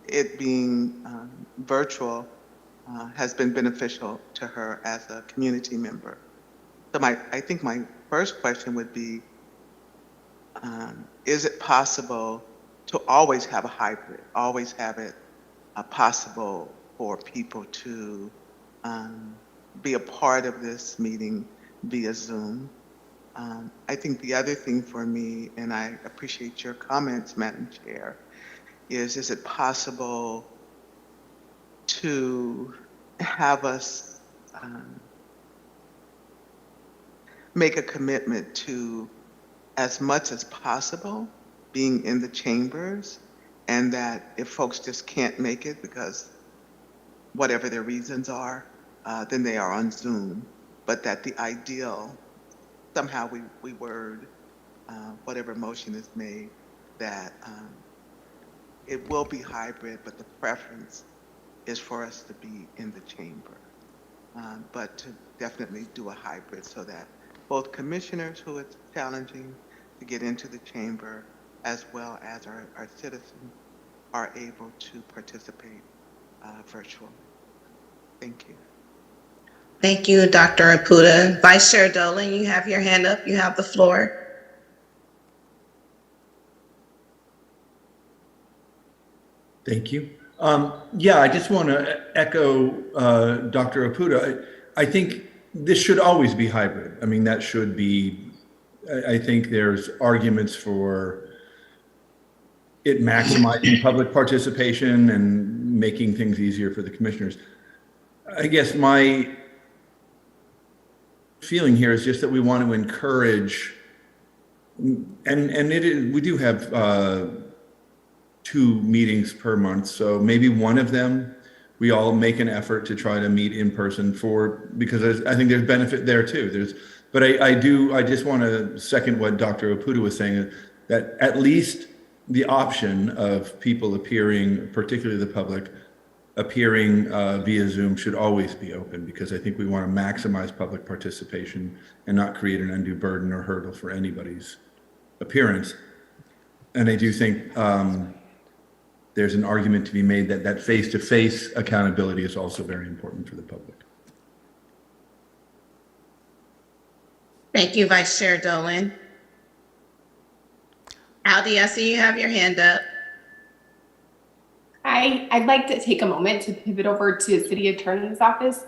it being virtual has been beneficial to her as a community member. So I think my first question would be, is it possible to always have a hybrid, always have it possible for people to be a part of this meeting via Zoom? I think the other thing for me, and I appreciate your comments, Madam Chair, is it possible to have us make a commitment to, as much as possible, being in the chambers, and that if folks just can't make it because whatever their reasons are, then they are on Zoom, but that the ideal, somehow we word whatever motion is made, that it will be hybrid, but the preference is for us to be in the chamber. But to definitely do a hybrid so that both commissioners who it's challenging to get into the chamber, as well as our citizens, are able to participate virtually. Thank you. Thank you, Dr. Apuda. Vice Chair Dolan, you have your hand up. You have the floor. Thank you. Yeah, I just want to echo Dr. Apuda. I think this should always be hybrid. I mean, that should be, I think there's arguments for it maximizing public participation and making things easier for the commissioners. I guess my feeling here is just that we want to encourage, and we do have 2 meetings per month, so maybe one of them we all make an effort to try to meet in person because I think there's benefit there too. But I just want to second what Dr. Apuda was saying, that at least the option of people appearing, particularly the public, appearing via Zoom should always be open, because I think we want to maximize public participation and not create an undue burden or hurdle for anybody's appearance. And I do think there's an argument to be made that face-to-face accountability is also very important for the public. Thank you, Vice Chair Dolan. Aldi, I see you have your hand up. Hi, I'd like to take a moment to pivot over to City Attorney's Office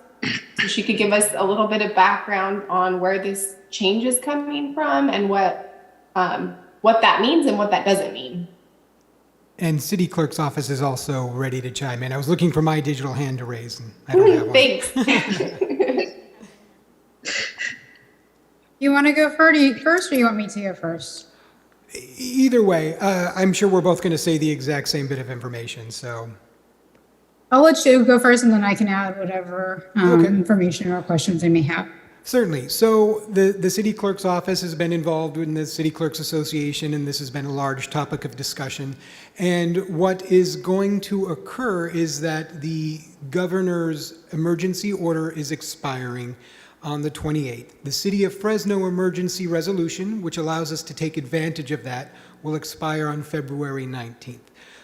so she could give us a little bit of background on where this change is coming from and what that means and what that doesn't mean. And City Clerk's office is also ready to chime in. I was looking for my digital hand to raise, and I don't have one. Thanks. You want to go first, or you want me to go first? Either way, I'm sure we're both going to say the exact same bit of information, so. I'll let you go first, and then I can add whatever information or questions I may have. Certainly. So the City Clerk's office has been involved in the City Clerks Association, and this has been a large topic of discussion. And what is going to occur is that the governor's emergency order is expiring on the 28th. The City of Fresno emergency resolution, which allows us to take advantage of that, will expire on February 19th.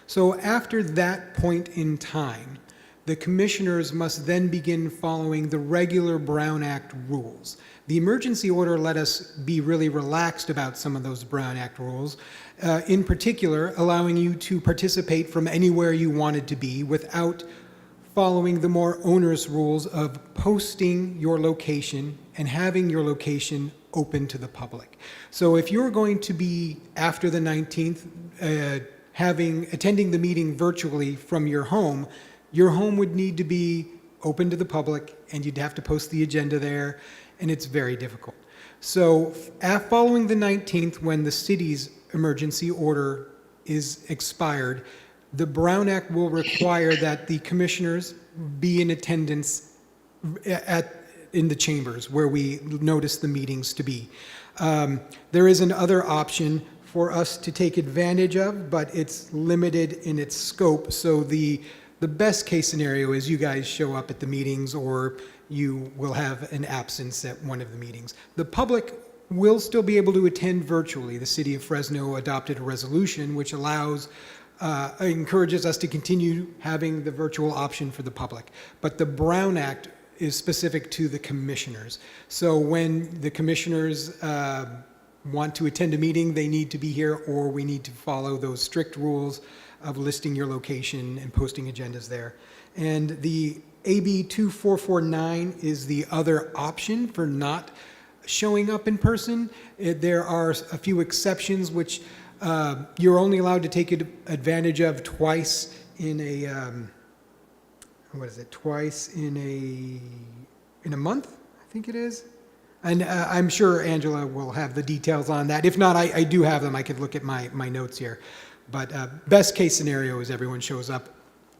So after that point in time, the commissioners must then begin following the regular Brown Act rules. The emergency order let us be really relaxed about some of those Brown Act rules, in particular, allowing you to participate from anywhere you wanted to be without following the more onerous rules of posting your location and having your location open to the public. So if you're going to be, after the 19th, attending the meeting virtually from your home would need to be open to the public, and you'd have to post the agenda there, and it's very difficult. So following the 19th, when the city's emergency order is expired, the Brown Act will require that the commissioners be in attendance in the chambers where we notice the meetings to be. There is another option for us to take advantage of, but it's limited in its scope. So the best case scenario is you guys show up at the meetings, or you will have an absence at one of the meetings. The public will still be able to attend virtually. The City of Fresno adopted a resolution which encourages us to continue having the virtual option for the public. But the Brown Act is specific to the commissioners. So when the commissioners want to attend a meeting, they need to be here, or we need to follow those strict rules of listing your location and posting agendas there. And the AB 2449 is the other option for not showing up in person. There are a few exceptions which you're only allowed to take advantage of twice in a, twice in a month, I think it is. And I'm sure Angela will have the details on that. If not, I do have them. I could look at my notes here. But best case scenario is everyone shows up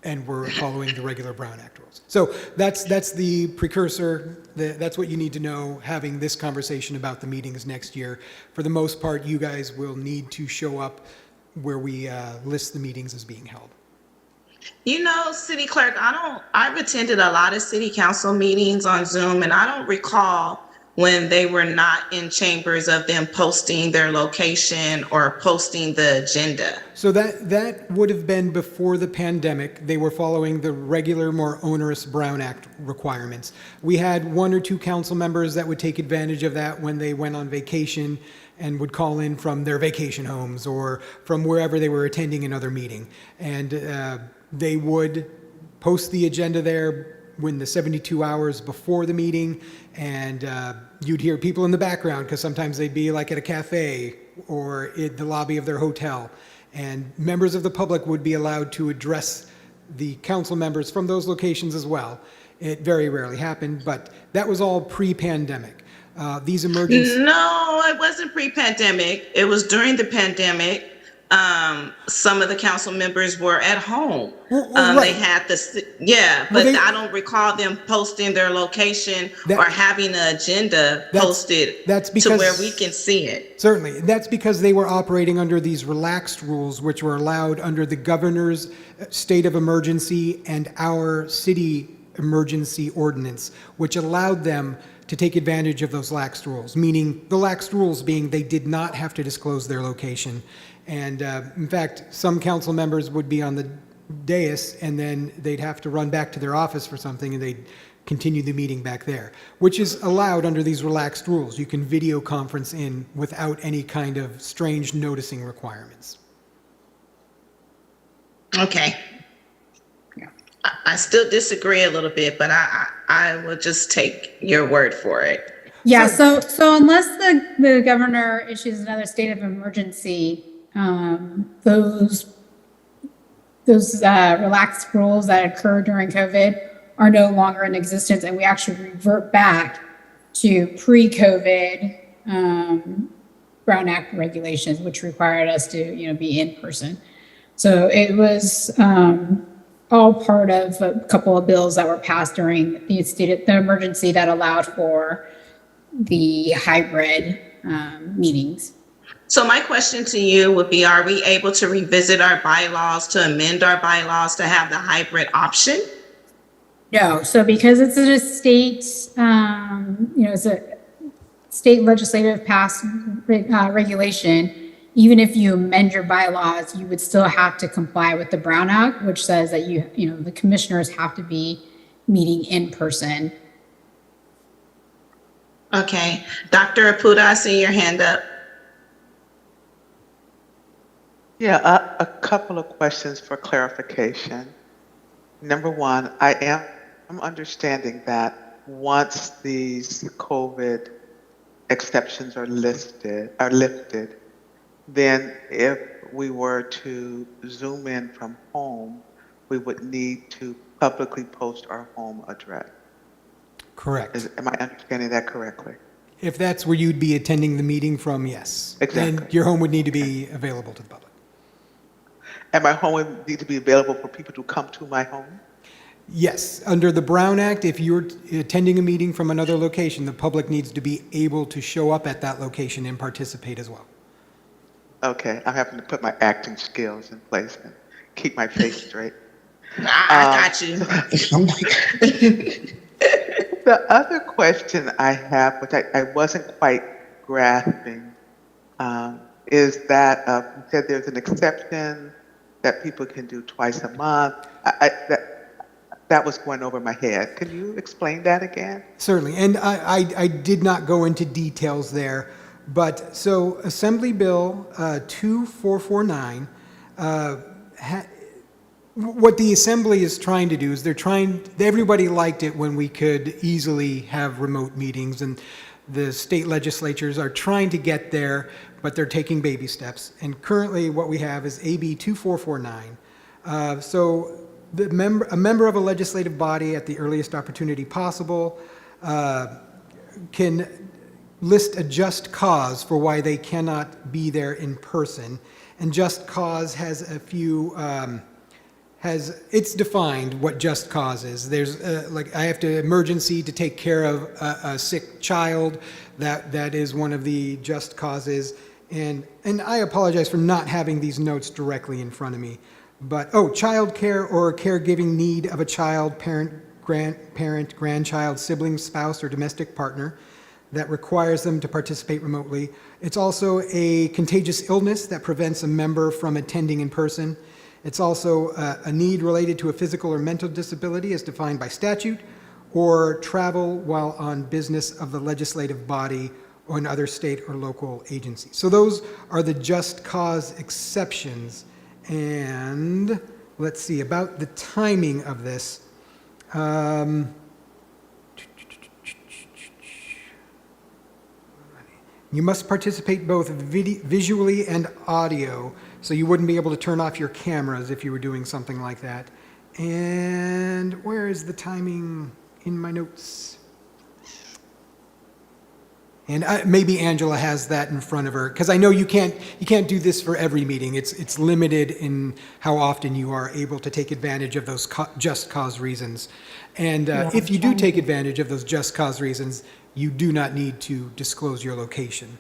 and we're following the regular Brown Act rules. So that's the precursor. That's what you need to know having this conversation about the meetings next year. For the most part, you guys will need to show up where we list the meetings as being held. You know, City Clerk, I've attended a lot of city council meetings on Zoom, and I don't recall when they were not in chambers of them posting their location or posting the agenda. So that would have been before the pandemic. They were following the regular, more onerous Brown Act requirements. We had one or two council members that would take advantage of that when they went on vacation and would call in from their vacation homes or from wherever they were attending another meeting. And they would post the agenda there when the 72 hours before the meeting, and you'd hear people in the background because sometimes they'd be like at a cafe or in the lobby of their hotel, and members of the public would be allowed to address the council members from those locations as well. It very rarely happened, but that was all pre-pandemic. These emergencies... No, it wasn't pre-pandemic. It was during the pandemic. Some of the council members were at home. Right. They had but I don't recall them posting their location or having an agenda posted to where we can see it. Certainly. That's because they were operating under these relaxed rules, which were allowed under the governor's state of emergency and our city emergency ordinance, which allowed them to take advantage of those lax rules, meaning the lax rules being they did not have to disclose their location. And in fact, some council members would be on the dais and then they'd have to run back to their office for something and they'd continue the meeting back there, which is allowed under these relaxed rules. You can video conference in without any kind of strange noticing requirements. Okay. I still disagree a little bit, but I will just take your word for it. Yeah, so unless the governor issues another state of emergency, those relaxed rules that occurred during COVID are no longer in existence, and we actually revert back to pre-COVID Brown Act regulations, which required us to be in person. So it was all part of a couple of bills that were passed during the emergency that allowed for the hybrid meetings. So my question to you would be, are we able to revisit our bylaws, to amend our bylaws to have the hybrid option? No, so because it's a state, it's a state legislative passed regulation, even if you amend your bylaws, you would still have to comply with the Brown Act, which says that the commissioners have to be meeting in person. Okay. Dr. Apuda, I see your hand up. Yeah, a couple of questions for clarification. Number one, I'm understanding that once these COVID exceptions are lifted, then if we were to Zoom in from home, we would need to publicly post our home address. Correct. Am I understanding that correctly? If that's where you'd be attending the meeting from, yes. Exactly. And your home would need to be available to the public. And my home would need to be available for people to come to my home? Yes, under the Brown Act, if you're attending a meeting from another location, the public needs to be able to show up at that location and participate as well. Okay, I'm having to put my acting skills in place and keep my face straight. I got you. The other question I have, which I wasn't quite grasping, is that you said there's an exception that people can do twice a month. That was going over my head. Can you explain that again? Certainly, and I did not go into details there, but so Assembly Bill 2449, what the Assembly is trying to do is everybody liked it when we could easily have remote meetings, and the state legislatures are trying to get there, but they're taking baby steps. And currently what we have is AB 2449. So a member of a legislative body at the earliest opportunity possible can list a just cause for why they cannot be there in person. And just cause has a few, it's defined what just cause is. There's like I have to emergency to take care of a sick child. That is one of the just causes. And I apologize for not having these notes directly in front of me. But, child care or caregiving need of a child, parent, grandchild, sibling, spouse, or domestic partner that requires them to participate remotely. It's also a contagious illness that prevents a member from attending in person. It's also a need related to a physical or mental disability as defined by statute, or travel while on business of the legislative body or another state or local agency. So those are the just cause exceptions. And let's see, about the timing of this. You must participate both visually and audio, so you wouldn't be able to turn off your cameras if you were doing something like that. And where is the timing in my notes? And maybe Angela has that in front of her, because I know you can't do this for every meeting. It's limited in how often you are able to take advantage of those just cause reasons. And if you do take advantage of those just cause reasons, you do not need to disclose your location.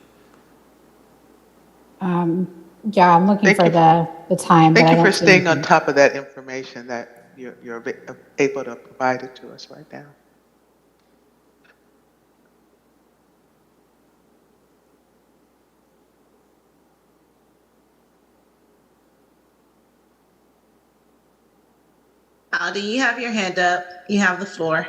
Yeah, I'm looking for the time. Thank you for staying on top of that information that you're able to provide it to us right now. Aldi, you have your hand up. You have the floor.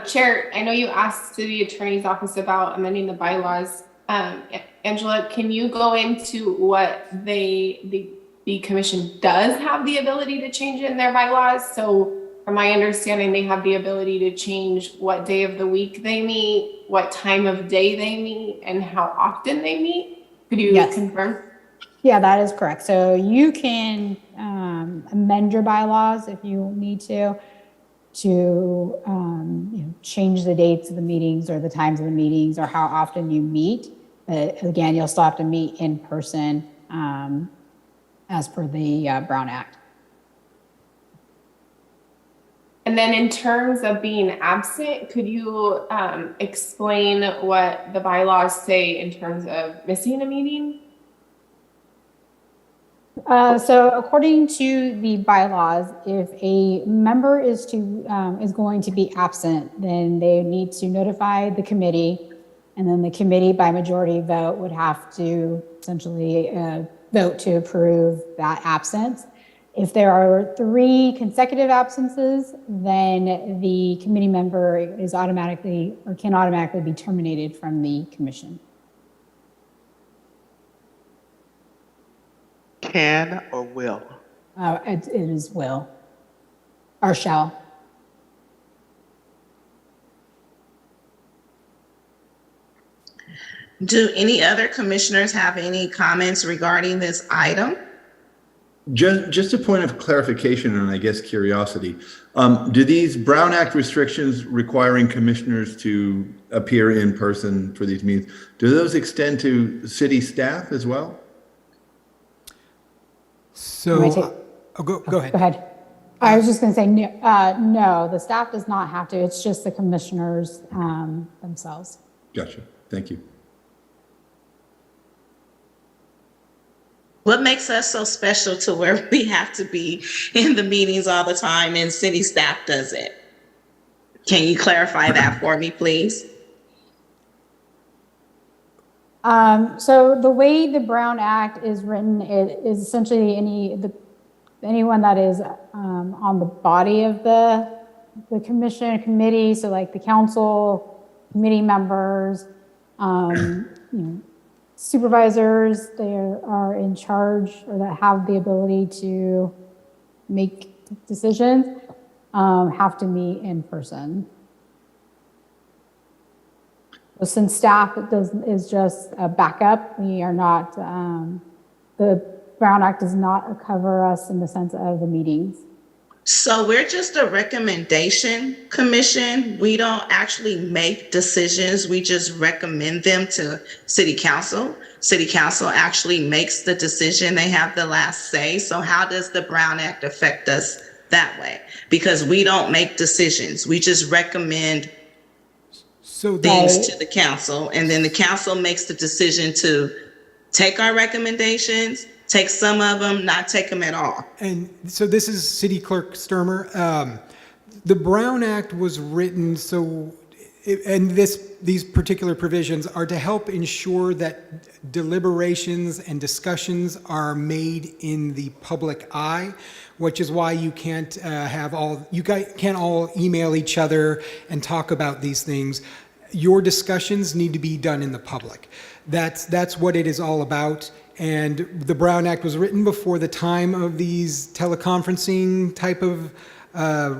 Chair, I know you asked City Attorney's Office about amending the bylaws. Angela, can you go into what the the commission does have the ability to change it in their bylaws. So from my understanding, they have the ability to change what day of the week they meet, what time of day they meet, and how often they meet. Could you Yes. confirm? Yeah, that is correct. So you can amend your bylaws if you need to change the dates of the meetings or the times of the meetings or how often you meet. But again, you'll still have to meet in person as per the Brown Act. And then in terms of being absent, could you explain what the bylaws say in terms of missing a meeting? So according to the bylaws, if a member is going to be absent, then they need to notify the committee, and then the committee by majority vote would have to essentially vote to approve that absence. If there are 3 consecutive absences, then the committee member is automatically or can automatically be terminated from the commission. Can or will? It is will or shall. Do any other commissioners have any comments regarding this item? Just a point of clarification and I guess curiosity. Do these Brown Act restrictions requiring commissioners to appear in person for these meetings, do those extend to city staff as well? So, go ahead. Go ahead. I was just going to say, no, the staff does not have to. It's just the commissioners themselves. Gotcha. Thank you. What makes us so special to where we have to be in the meetings all the time and city staff does it? Can you clarify that for me, please? So the way the Brown Act is written, it is essentially anyone that is on the body of the commission committee, so like the council, committee members, supervisors, they are in charge or that have the ability to make decisions, have to meet in person. So since staff is just a backup, we are not, the Brown Act does not cover us in the sense of the meetings. So we're just a recommendation commission. We don't actually make decisions. We just recommend them to city council. City council actually makes the decision. They have the last say. So how does the Brown Act affect us that way? Because we don't make decisions. We just recommend things to the council, and then the council makes the decision to take our recommendations, take some of them, not take them at all. And so this is City Clerk Sturmer. The Brown Act was written and these particular provisions are to help ensure that deliberations and discussions are made in the public eye, which is why you can't can't all email each other and talk about these things. Your discussions need to be done in the public. That's what it is all about. And the Brown Act was written before the time of these teleconferencing type of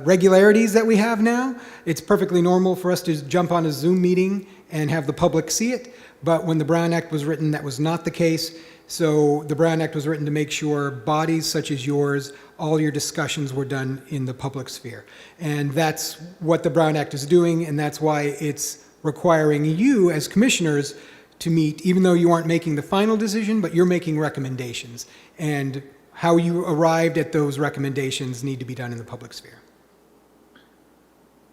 regularities that we have now. It's perfectly normal for us to jump on a Zoom meeting and have the public see it. But when the Brown Act was written, that was not the case. So the Brown Act was written to make sure bodies such as yours, all your discussions were done in the public sphere. And that's what the Brown Act is doing, and that's why it's requiring you as commissioners to meet, even though you aren't making the final decision, but you're making recommendations. And how you arrived at those recommendations need to be done in the public sphere.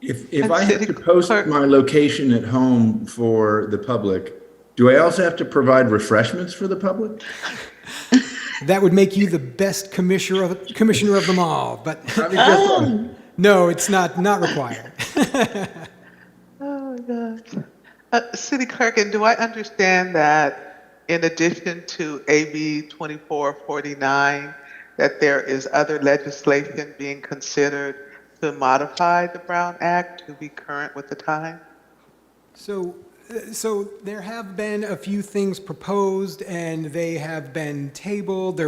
If I have to post my location at home for the public, do I also have to provide refreshments for the public? That would make you the best commissioner of them all, but no, it's not required. Oh, my God. City Clerk, and do I understand that in addition to AB 2449, that there is other legislation being considered to modify the Brown Act to be current with the time? So So there have been a few things proposed, and they have been tabled.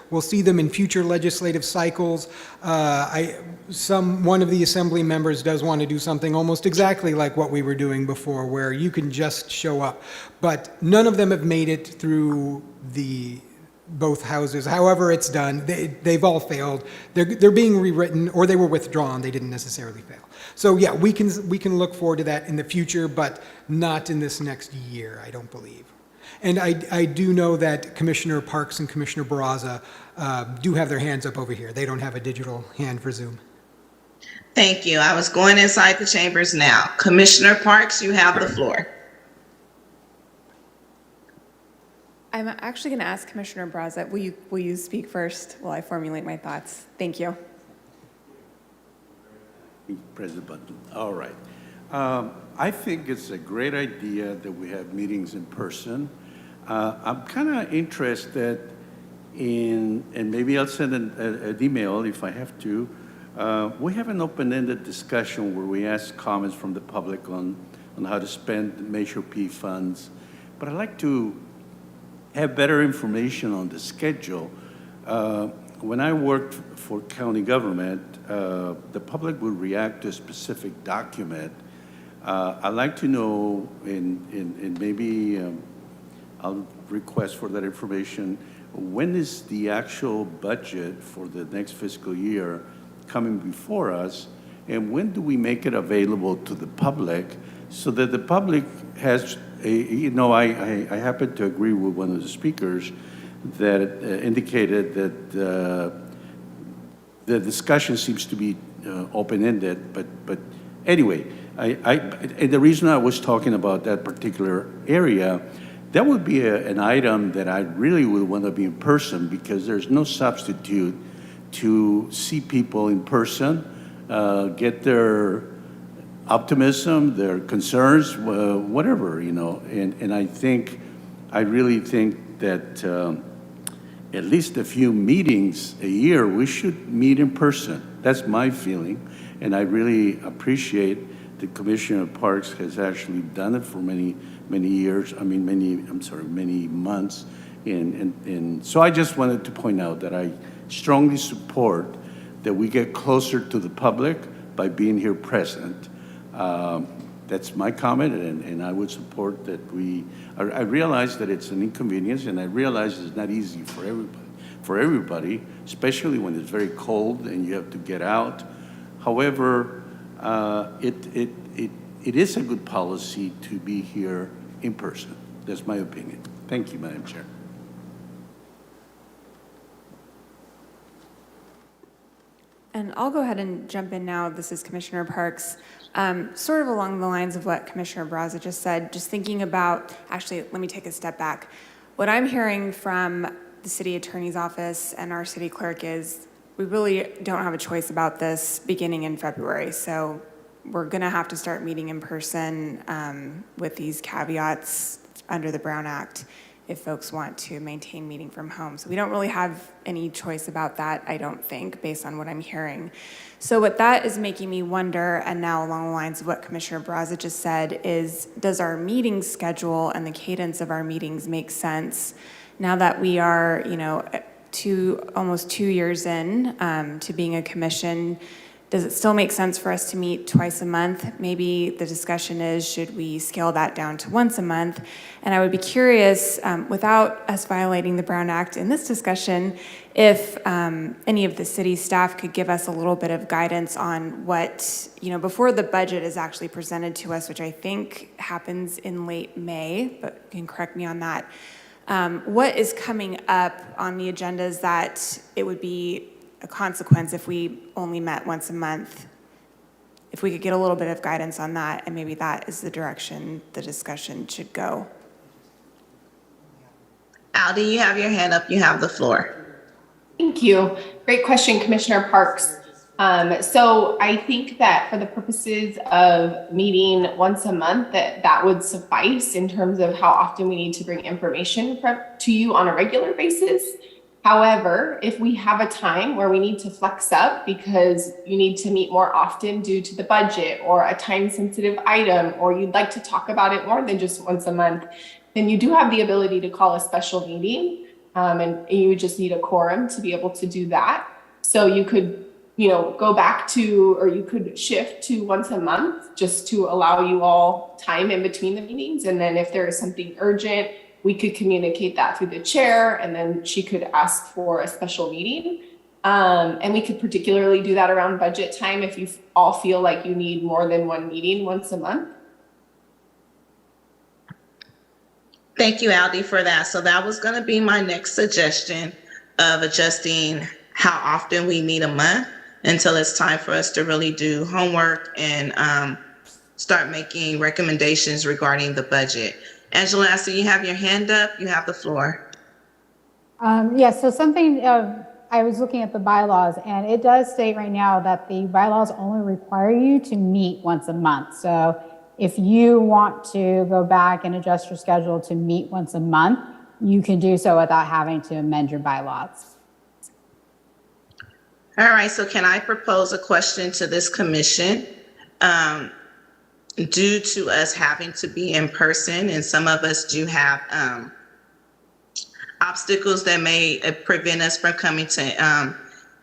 We'll see them in future legislative cycles. One of the assembly members does want to do something almost exactly like what we were doing before, where you can just show up. But none of them have made it through both houses. However it's done, they've all failed. They're being rewritten, or they were withdrawn. They didn't necessarily fail. So yeah, we can look forward to that in the future, but not in this next year, I don't believe. And I do know that Commissioner Parks and Commissioner Barraza do have their hands up over here. They don't have a digital hand for Zoom. Thank you. I was going inside the chambers now. Commissioner Parks, you have the floor. I'm actually going to ask Commissioner Barraza, will you speak first while I formulate my thoughts? Thank you. Press the button. All right. I think it's a great idea that we have meetings in person. I'm kind of interested in, and maybe I'll send an email if I have to. We have an open-ended discussion where we ask comments from the public on how to spend Measure P funds. But I'd like to have better information on the schedule. When I worked for county government, the public would react to a specific document. I'd like to know, and maybe I'll request for that information, when is the actual budget for the next fiscal year coming before us, and when do we make it available to the public so that the public has I happen to agree with one of the speakers that indicated that the discussion seems to be open-ended, but anyway, and the reason I was talking about that particular area, that would be an item that I really would want to be in person, because there's no substitute to see people in person, get their optimism, their concerns, whatever, and I really think that at least a few meetings a year, we should meet in person. That's my feeling, and I really appreciate that Commissioner Parks has actually done it for many years, many months, and so I just wanted to point out that I strongly support that we get closer to the public by being here present. That's my comment, and I would support that I realize that it's an inconvenience, and I realize it's not easy for everybody, especially when it's very cold and you have to get out. However, it is a good policy to be here in person. That's my opinion. Thank you, Madam Chair. And I'll go ahead and jump in now. This is Commissioner Parks. Sort of along the lines of what Commissioner Barraza just said, just thinking about, actually, let me take a step back. What I'm hearing from the city attorney's office and our city clerk is we really don't have a choice about this beginning in February. So we're gonna have to start meeting in person with these caveats under the Brown Act if folks want to maintain meeting from home. So we don't really have any choice about that, I don't think, based on what I'm hearing. So what that is making me wonder, and now along the lines of what Commissioner Barraza just said, is does our meeting schedule and the cadence of our meetings make sense now that we are, almost 2 years in to being a commission? Does it still make sense for us to meet twice a month? Maybe the discussion is, should we scale that down to once a month? And I would be curious, without us violating the Brown Act in this discussion, if any of the city staff could give us a little bit of guidance on what, before the budget is actually presented to us, which I think happens in late May, but you can correct me on that. What is coming up on the agendas that it would be a consequence if we only met once a month? If we could get a little bit of guidance on that, and maybe that is the direction the discussion should go. Aldi, you have your hand up. You have the floor. Thank you. Great question, Commissioner Parks. So I think that for the purposes of meeting once a month, that would suffice in terms of how often we need to bring information to you on a regular basis. However, if we have a time where we need to flex up because you need to meet more often due to the budget or a time sensitive item, or you'd like to talk about it more than just once a month, then you do have the ability to call a special meeting. And you would just need a quorum to be able to do that. So you could, go back to, or you could shift to once a month just to allow you all time in between the meetings. And then if there is something urgent, we could communicate that through the chair, and then she could ask for a special meeting. And we could particularly do that around budget time if you all feel like you need more than one meeting once a month. Thank you, Aldi, for that. So that was going to be my next suggestion of adjusting how often we meet a month until it's time for us to really do homework and start making recommendations regarding the budget. Angela, I see you have your hand up. You have the floor. Yeah, so something, I was looking at the bylaws, and it does state right now that the bylaws only require you to meet once a month. So if you want to go back and adjust your schedule to meet once a month, you can do so without having to amend your bylaws. All right, so can I propose a question to this commission? Due to us having to be in person, and some of us do have obstacles that may prevent us from coming to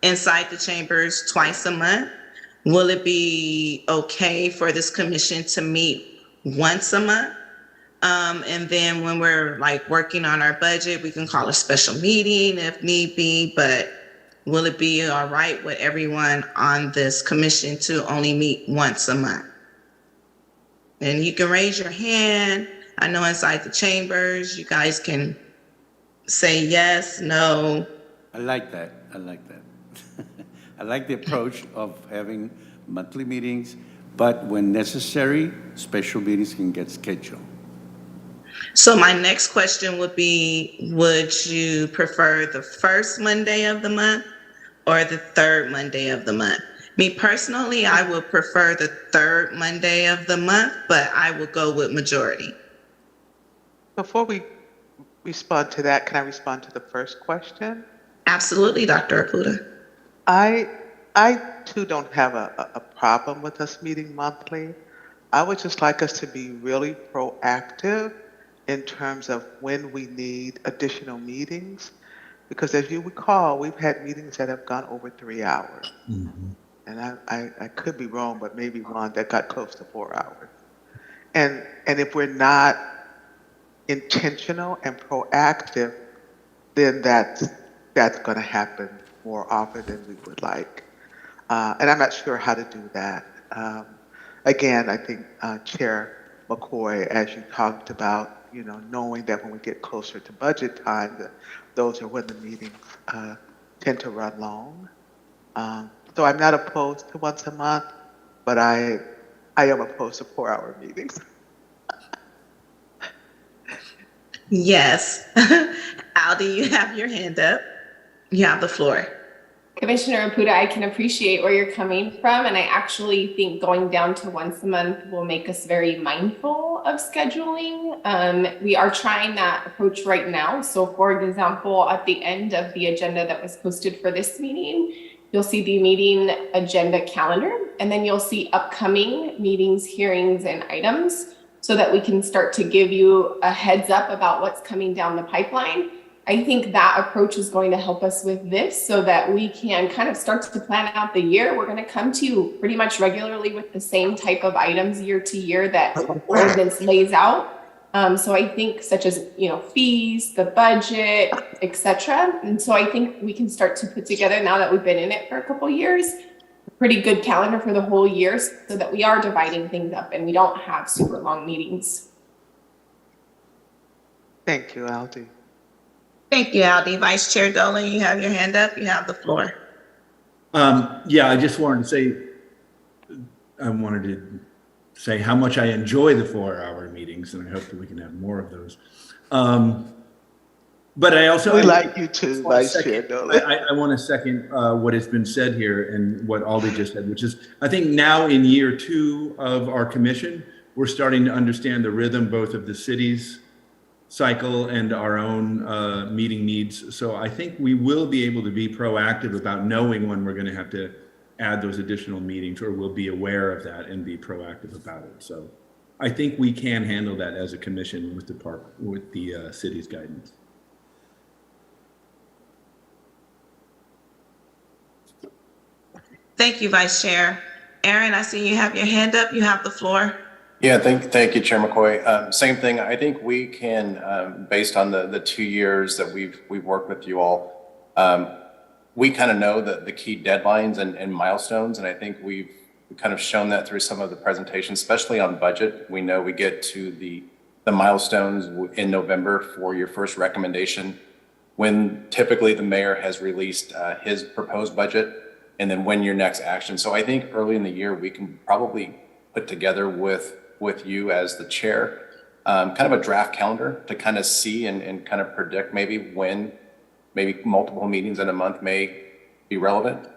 inside the chambers twice a month, will it be okay for this commission to meet once a month? And then when we're like working on our budget, we can call a special meeting if need be, but will it be all right with everyone on this commission to only meet once a month? And you can raise your hand. I know inside the chambers, you guys can say yes, no. I like that. I like that. I like the approach of having monthly meetings, but when necessary, special meetings can get scheduled. So my next question would be, would you prefer the first Monday of the month or the third Monday of the month? Me personally, I would prefer the third Monday of the month, but I will go with majority. Before we respond to that, can I respond to the first question? Absolutely, Dr. Apuda. I too don't have a problem with us meeting monthly. I would just like us to be really proactive in terms of when we need additional meetings, because as you recall, we've had meetings that have gone over 3 hours. Mm-hmm. And I could be wrong, but maybe one that got close to 4 hours. And if we're not intentional and proactive, then that's going to happen more often than we would like. And I'm not sure how to do that. Again, I think Chair McCoy, as you talked about, knowing that when we get closer to budget time, those are when the meetings tend to run long. So I'm not opposed to once a month, but I am opposed to 4-hour meetings. Yes. Aldi, you have your hand up. You have the floor. Commissioner Apuda, I can appreciate where you're coming from, and I actually think going down to once a month will make us very mindful of scheduling. We are trying that approach right now. So for example, at the end of the agenda that was posted for this meeting, you'll see the meeting agenda calendar, and then you'll see upcoming meetings, hearings, and items so that we can start to give you a heads up about what's coming down the pipeline. I think that approach is going to help us with this so that we can kind of start to plan out the year. We're going to come to you pretty much regularly with the same type of items year to year that ordinance lays out. So I think such as, fees, the budget, etc. And so I think we can start to put together, now that we've been in it for a couple of years, a pretty good calendar for the whole year so that we are dividing things up and we don't have super long meetings. Thank you, Aldi. Thank you, Aldi. Vice Chair Dolan, you have your hand up. You have the floor. Yeah, I just wanted to say how much I enjoy the 4-hour meetings, and I hope that we can have more of those. But I also— We like you too, Vice Chair Dolan. I want to second what has been said here and what Aldi just said, which is, I think now in year 2 of our commission, we're starting to understand the rhythm both of the city's cycle and our own meeting needs. So I think we will be able to be proactive about knowing when we're going to have to add those additional meetings, or we'll be aware of that and be proactive about it. So I think we can handle that as a commission with the city's guidance. Thank you, Vice Chair. Aaron, I see you have your hand up. You have the floor. Yeah, thank you, Chair McCoy. Same thing. I think we can, based on the 2 years that we've worked with you all, we kind of know the key deadlines and milestones, and I think we've kind of shown that through some of the presentations, especially on budget. We know we get to the milestones in November for your first recommendation, when typically the mayor has released his proposed budget, and then when your next action. So I think early in the year, we can probably put together with you as the chair, kind of a draft calendar to kind of see and kind of predict maybe when maybe multiple meetings in a month may be relevant.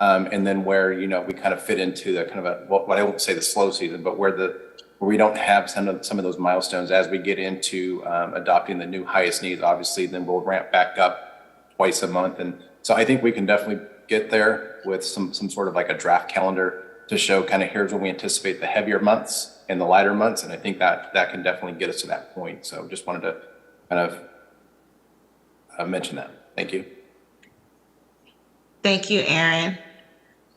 And then where, you know, we kind of fit into the kind of what I won't say the slow season, but where we don't have some of those milestones as we get into adopting the new highest needs. Obviously, then we'll ramp back up twice a month. And so I think we can definitely get there with some sort of like a draft calendar to show kind of here's when we anticipate the heavier months and the lighter months. And I think that can definitely get us to that point. So just wanted to kind of mention that. Thank you. Thank you, Aaron.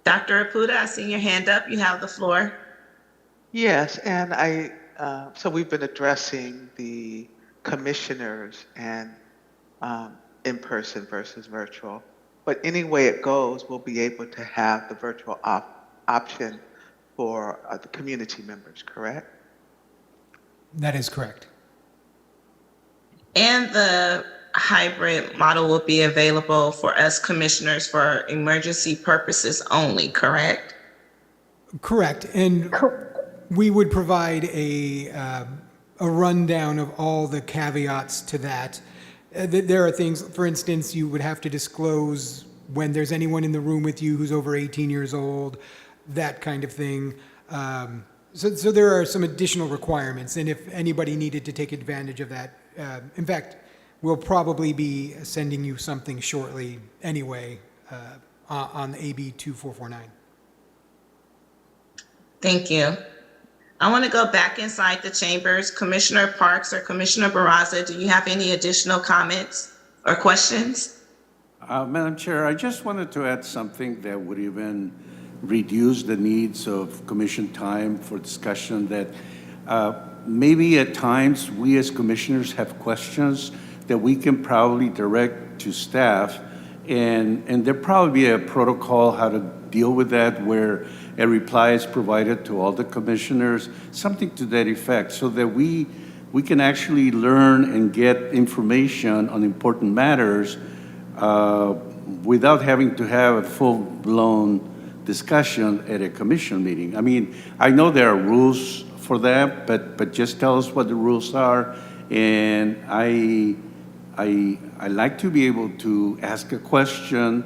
Dr. Apuda, I see your hand up. You have the floor. Yes, and so we've been addressing the commissioners and in person versus virtual. But any way it goes, we'll be able to have the virtual option for the community members, correct? That is correct. And the hybrid model will be available for us commissioners for emergency purposes only, correct? Correct. And we would provide a rundown of all the caveats to that. There are things, for instance, you would have to disclose when there's anyone in the room with you who's over 18 years old, that kind of thing. So there are some additional requirements, and if anybody needed to take advantage of that, in fact, we'll probably be sending you something shortly anyway on AB 2449. Thank you. I want to go back inside the chambers. Commissioner Parks or Commissioner Barraza, do you have any additional comments or questions? Madam Chair, I just wanted to add something that would even reduce the needs of commission time for discussion, that maybe at times we as commissioners have questions that we can probably direct to staff, and there probably be a protocol how to deal with that, where a reply is provided to all the commissioners, something to that effect, so that we can actually learn and get information on important matters without having to have a full-blown discussion at a commission meeting. I mean, I know there are rules for that, but just tell us what the rules are. And I like to be able to ask a question,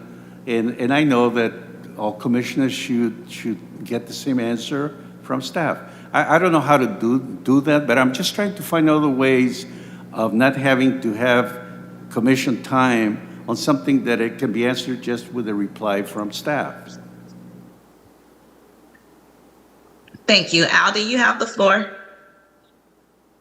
and I know that all commissioners should get the same answer from staff. I don't know how to do that, but I'm just trying to find other ways of not having to have commission time on something that it can be answered just with a reply from staff. Thank you. Aldi, you have the floor.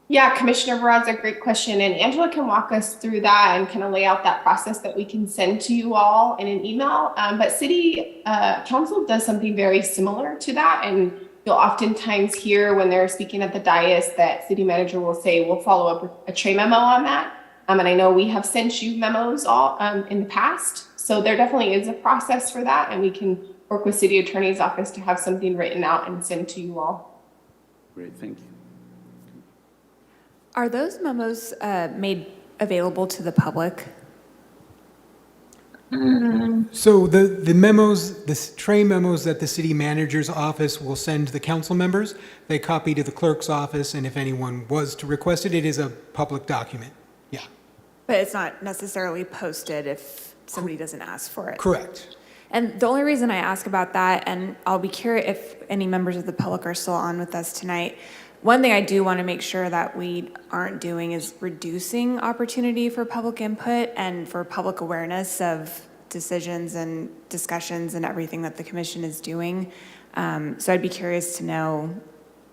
Yeah, Commissioner Barraza, great question. And Angela can walk us through that and kind of lay out that process that we can send to you all in an email. But City Council does something very similar to that. And you'll oftentimes hear when they're speaking at the dais that City Manager will say, we'll follow up with a tray memo on that. And I know we have sent you memos all in the past. So there definitely is a process for that. And we can work with City Attorney's Office to have something written out and send to you all. Great, thank you. Are those memos made available to the public? So the memos, the tray memos that the city manager's office will send the council members, they copy to the clerk's office, and if anyone was to request it, it is a public document. Yeah. But it's not necessarily posted if somebody doesn't ask for it. Correct. And the only reason I ask about that, and I'll be curious if any members of the public are still on with us tonight, one thing I do want to make sure that we aren't doing is reducing opportunity for public input and for public awareness of decisions and discussions and everything that the commission is doing. So I'd be curious to know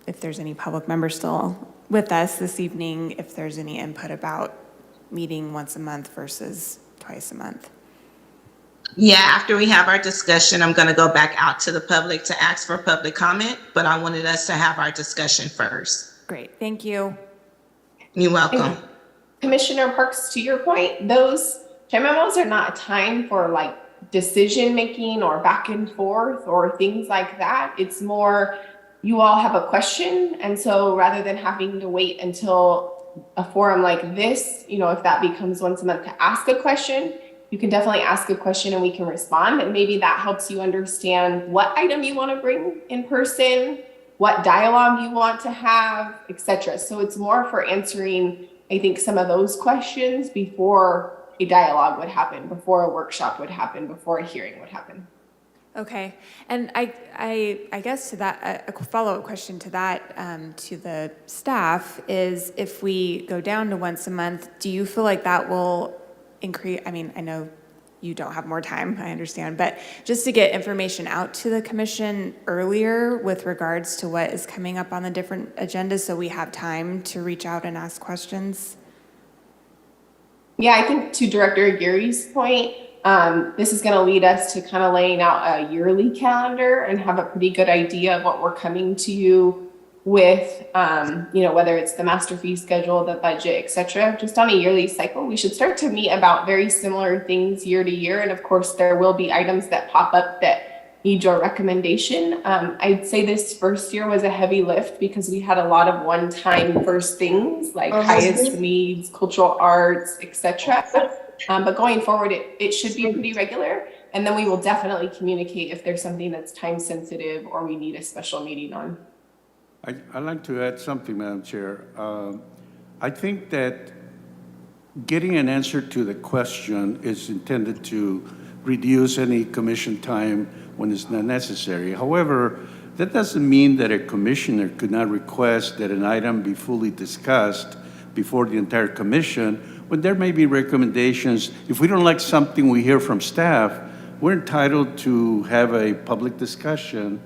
if there's any public members still with us this evening, if there's any input about meeting once a month versus twice a month. Yeah, after we have our discussion, I'm going to go back out to the public to ask for public comment, but I wanted us to have our discussion first. Great, thank you. You're welcome. Commissioner Parks, to your point, those chair memos are not a time for like decision making or back and forth or things like that. It's more you all have a question, and so rather than having to wait until a forum like this, you know, if that becomes once a month to ask a question, you can definitely ask a question and we can respond, and maybe that helps you understand what item you want to bring in person, what dialogue you want to have, etc. So it's more for answering, I think, some of those questions before a dialogue would happen, before a workshop would happen, before a hearing would happen. Okay, and I guess to that, a follow-up question to that, to the staff is, if we go down to once a month, do you feel like that will increase? I mean, I know you don't have more time, I understand, but just to get information out to the commission earlier with regards to what is coming up on the different agendas, so we have time to reach out and ask questions? Yeah, I think to Director Aguirre's point, this is going to lead us to kind of laying out a yearly calendar and have a pretty good idea of what we're coming to you with, you know, whether it's the master fee schedule, the budget, et cetera. Just on a yearly cycle, we should start to meet about very similar things year to year. And of course, there will be items that pop up that need your recommendation. I'd say this first year was a heavy lift because we had a lot of one-time first things like highest needs, cultural arts, et cetera. But going forward, it should be pretty regular. And then we will definitely communicate if there's something that's time sensitive or we need a special meeting on. I'd like to add something, Madam Chair. I think that getting an answer to the question is intended to reduce any commission time when it's not necessary. However, that doesn't mean that a commissioner could not request that an item be fully discussed before the entire commission, when there may be recommendations. If we don't like something we hear from staff, we're entitled to have a public discussion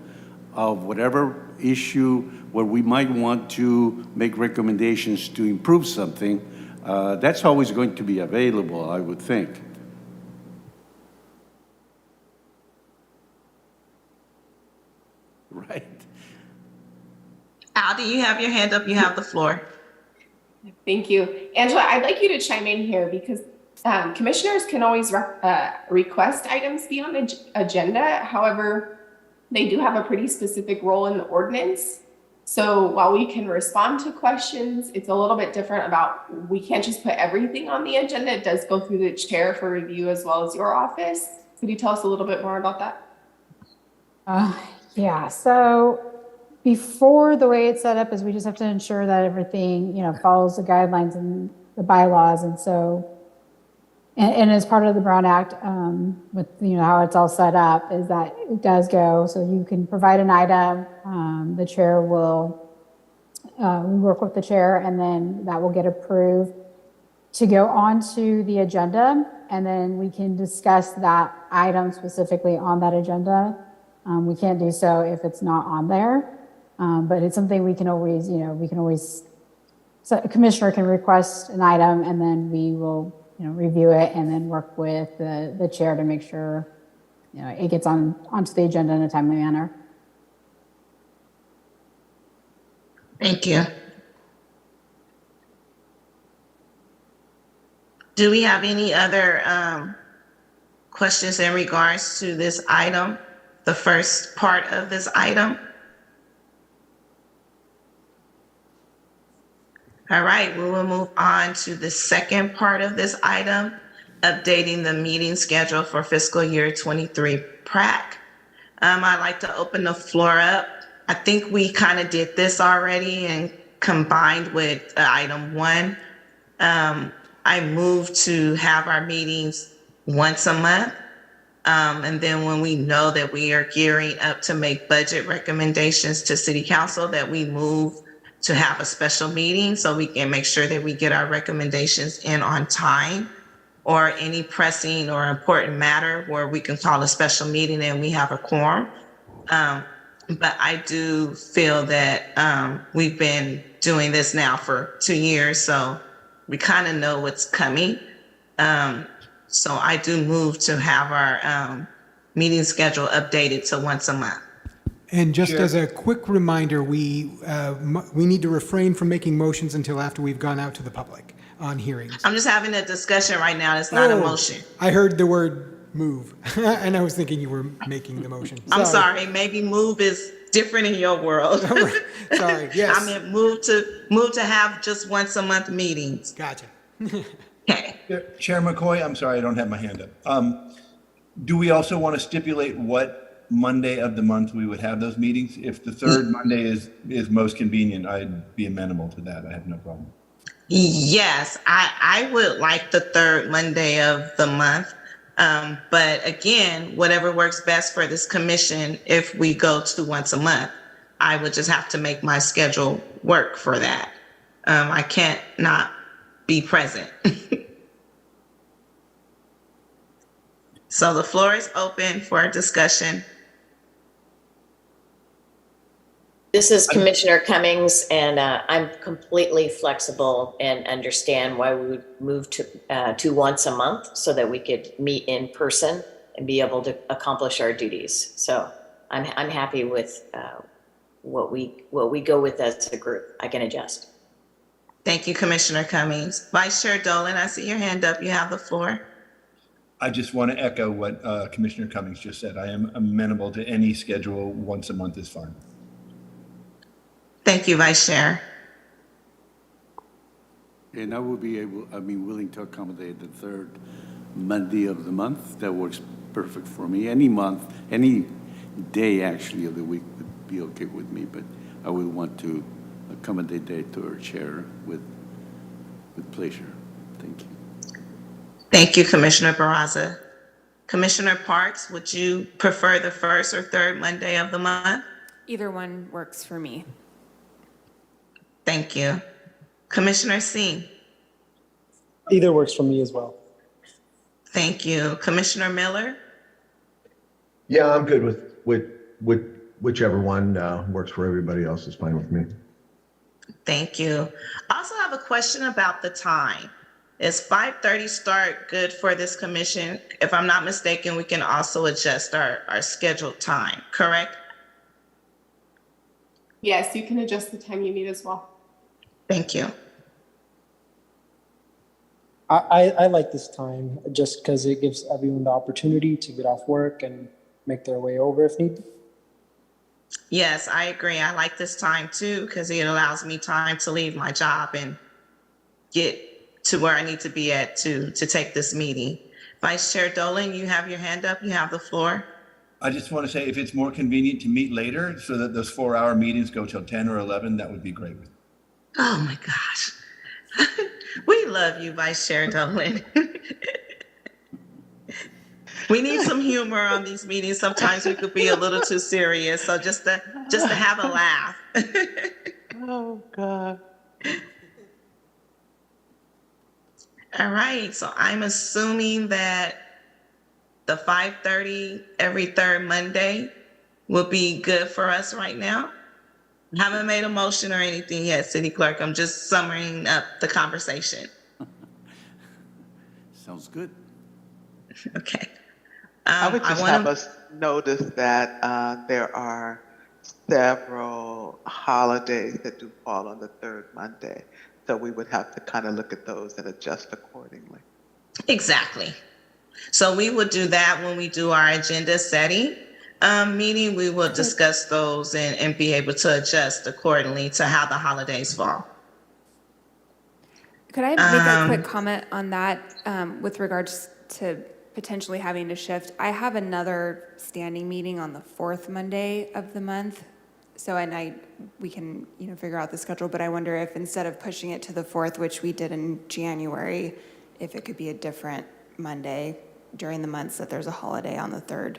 of whatever issue where we might want to make recommendations to improve something. That's always going to be available, I would think. Right. Al, do you have your hand up? You have the floor. Thank you. Angela, I'd like you to chime in here because commissioners can always request items be on the agenda. However, they do have a pretty specific role in the ordinance. So while we can respond to questions, it's a little bit different about, we can't just put everything on the agenda. It does go through the chair for review as well as your office. Could you tell us a little bit more about that? Yeah, so before, the way it's set up is we just have to ensure that everything, you know, follows the guidelines and the bylaws. And so, and as part of the Brown Act, with, you know, how it's all set up is that it does go, so you can provide an item, the chair will, we work with the chair, and then that will get approved to go onto the agenda. And then we can discuss that item specifically on that agenda. We can't do so if it's not on there, but it's something we can always, you know, so a commissioner can request an item and then we will, you know, review it and then work with the chair to make sure, you know, it gets onto the agenda in a timely manner. Thank you. Do we have any other questions in regards to this item, the first part of this item? All right, we will move on to the second part of this item, updating the meeting schedule for fiscal year 23 PRAC. I'd like to open the floor up. I think we kind of did this already and combined with item 1. I moved to have our meetings once a month. And then when we know that we are gearing up to make budget recommendations to City Council, that we move to have a special meeting so we can make sure that we get our recommendations in on time, or any pressing or important matter where we can call a special meeting and we have a quorum. But I do feel that we've been doing this now for 2 years, so we kind of know what's coming. So I do move to have our meeting schedule updated to once a month. And just Chair. as a quick reminder, we need to refrain from making motions until after we've gone out to the public on hearings. I'm just having a discussion right now. It's not a motion. I heard the word move, and I was thinking you were making the motion. I'm sorry. Maybe move is different in your world. Sorry, yes. I meant move to have just once a month meetings. Gotcha. Okay. Chair McCoy, I'm sorry, I don't have my hand up. Do we also want to stipulate what Monday of the month we would have those meetings? If the third Monday is most convenient, I'd be amenable to that. I have no problem. Yes, I would like the third Monday of the month. But again, whatever works best for this commission, if we go to once a month, I would just have to make my schedule work for that. I can't not be present. So the floor is open for discussion. This is Commissioner Cummings, and I'm completely flexible and understand why we would move to once a month so that we could meet in person and be able to accomplish our duties. So I'm happy with what we go with as a group. I can adjust. Thank you, Commissioner Cummings. Vice Chair Dolan, I see your hand up. You have the floor. I just want to echo what Commissioner Cummings just said. I am amenable to any schedule. Once a month is fine. Thank you, Vice Chair. And I would be willing to accommodate the third Monday of the month. That works perfect for me. Any month, any day actually of the week would be okay with me, but I would want to accommodate that to our chair with pleasure. Thank you. Thank you, Commissioner Barraza. Commissioner Parks, would you prefer the first or third Monday of the month? Either one works for me. Thank you. Commissioner Singh. Either works for me as well. Thank you. Commissioner Miller. Yeah, I'm good with whichever one works for everybody else is fine with me. Thank you. I also have a question about the time. Is 5:30 start good for this commission? If I'm not mistaken, we can also adjust our scheduled time, correct? Yes, you can adjust the time you need as well. Thank you. I like this time just because it gives everyone the opportunity to get off work and make their way over if need be. Yes, I agree. I like this time too because it allows me time to leave my job and get to where I need to be at to take this meeting. Vice Chair Dolan, you have your hand up. You have the floor. I just want to say if it's more convenient to meet later so that those 4-hour meetings go till 10 or 11, that would be great. Oh my gosh. We love you, Vice Chair Dolan. We need some humor on these meetings. Sometimes we could be a little too serious. So just to have a laugh. Oh, God. All right. So I'm assuming that the 5:30 every third Monday will be good for us right now. I haven't made a motion or anything yet, City Clerk. I'm just summing up the conversation. Sounds good. Okay. I would just have us notice that there are several holidays that do fall on the third Monday. So we would have to kind of look at those and adjust accordingly. Exactly. So we will do that when we do our agenda setting meeting. We will discuss those and be able to adjust accordingly to how the holidays fall. Could I make a quick comment on that with regards to potentially having to shift? I have another standing meeting on the fourth Monday of the month. So, we can, figure out the schedule, but I wonder if instead of pushing it to the 4th, which we did in January, if it could be a different Monday during the months that there's a holiday on the 3rd.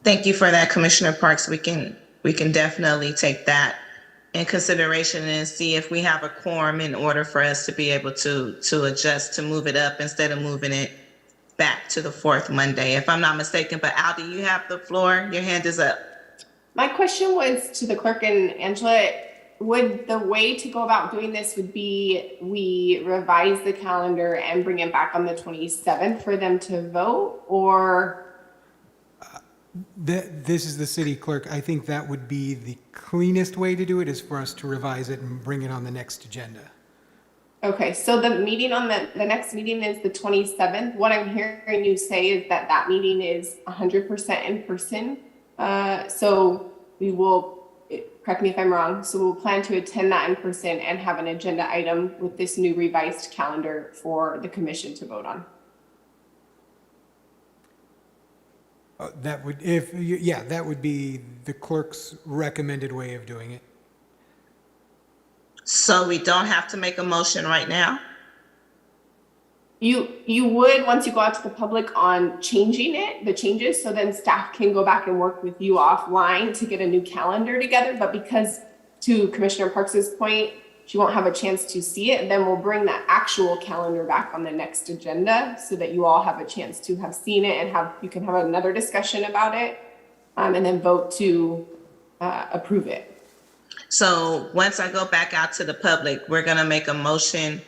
Thank you for that, Commissioner Parks. We can we can definitely take that in consideration and see if we have a quorum in order for us to be able to adjust, to move it up instead of moving it back to the fourth Monday, if I'm not mistaken. But Aldi, you have the floor. Your hand is up. My question was to the clerk and Angela. Would the way to go about doing this would be we revise the calendar and bring it back on the 27th for them to vote, or? This is the city clerk. I think that would be the cleanest way to do it, is for us to revise it and bring it on the next agenda. Okay, so the meeting on the next meeting is the 27th. What I'm hearing you say is that that meeting is 100% in person. So we will, correct me if I'm wrong, so we'll plan to attend that in person and have an agenda item with this new revised calendar for the commission to vote on. That would, that would be the clerk's recommended way of doing it. So we don't have to make a motion right now? You would, once you go out to the public on changing it, the changes, so then staff can go back and work with you offline to get a new calendar together. But because, to Commissioner Parks's point, she won't have a chance to see it, then we'll bring that actual calendar back on the next agenda so that you all have a chance to have seen it and you can have another discussion about it, and then vote to approve it. So once I go back out to the public, we're gonna make a motion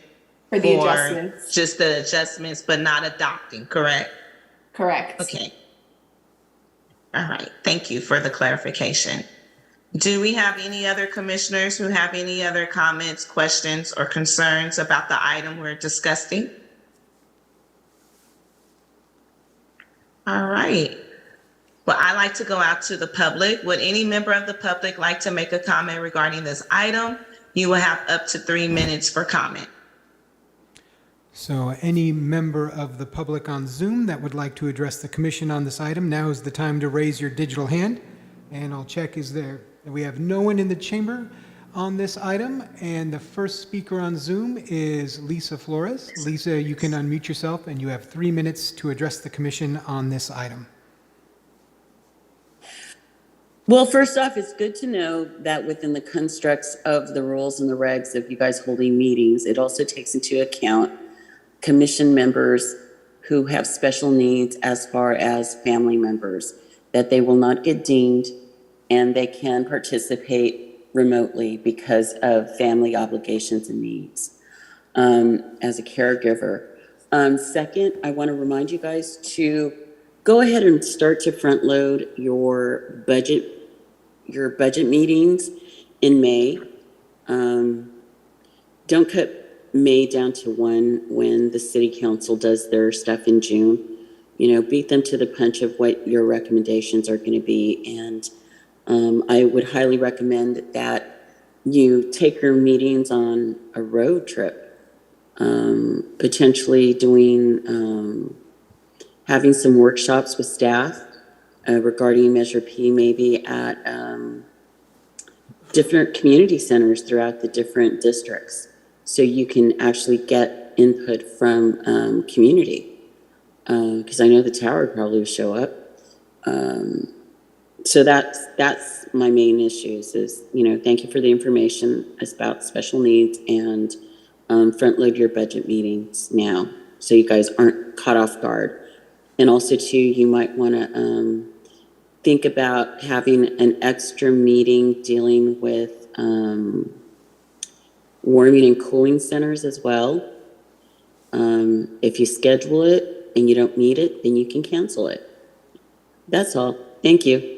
For the adjustments. just the adjustments, but not adopting, correct? Correct. Okay. All right, thank you for the clarification. Do we have any other commissioners who have any other comments, questions, or concerns about the item we're discussing? All right. Well, I like to go out to the public. Would any member of the public like to make a comment regarding this item? You will have up to 3 minutes for comment. So any member of the public on Zoom that would like to address the commission on this item, now is the time to raise your digital hand. And I'll check, we have no one in the chamber on this item. And the first speaker on Zoom is Lisa Flores. Lisa, you can unmute yourself and you have 3 minutes to address the commission on this item. Well, first off, it's good to know that within the constructs of the rules and the regs of you guys holding meetings, it also takes into account commission members who have special needs as far as family members, that they will not get deemed and they can participate remotely because of family obligations and needs as a caregiver. Second, I want to remind you guys to go ahead and start to front load your budget meetings in May. Don't cut May down to 1 when the city council does their stuff in June. You know, beat them to the punch of what your recommendations are going to be. And I would highly recommend that you take your meetings on a road trip, potentially doing, having some workshops with staff regarding Measure P, maybe at different community centers throughout the different districts, so you can actually get input from community. Because I know the tower would probably show up. So that's my main issues is, thank you for the information about special needs, and front load your budget meetings now so you guys aren't caught off guard. And also too, you might want to think about having an extra meeting dealing with warming and cooling centers as well. If you schedule it and you don't need it, then you can cancel it. That's all. Thank you.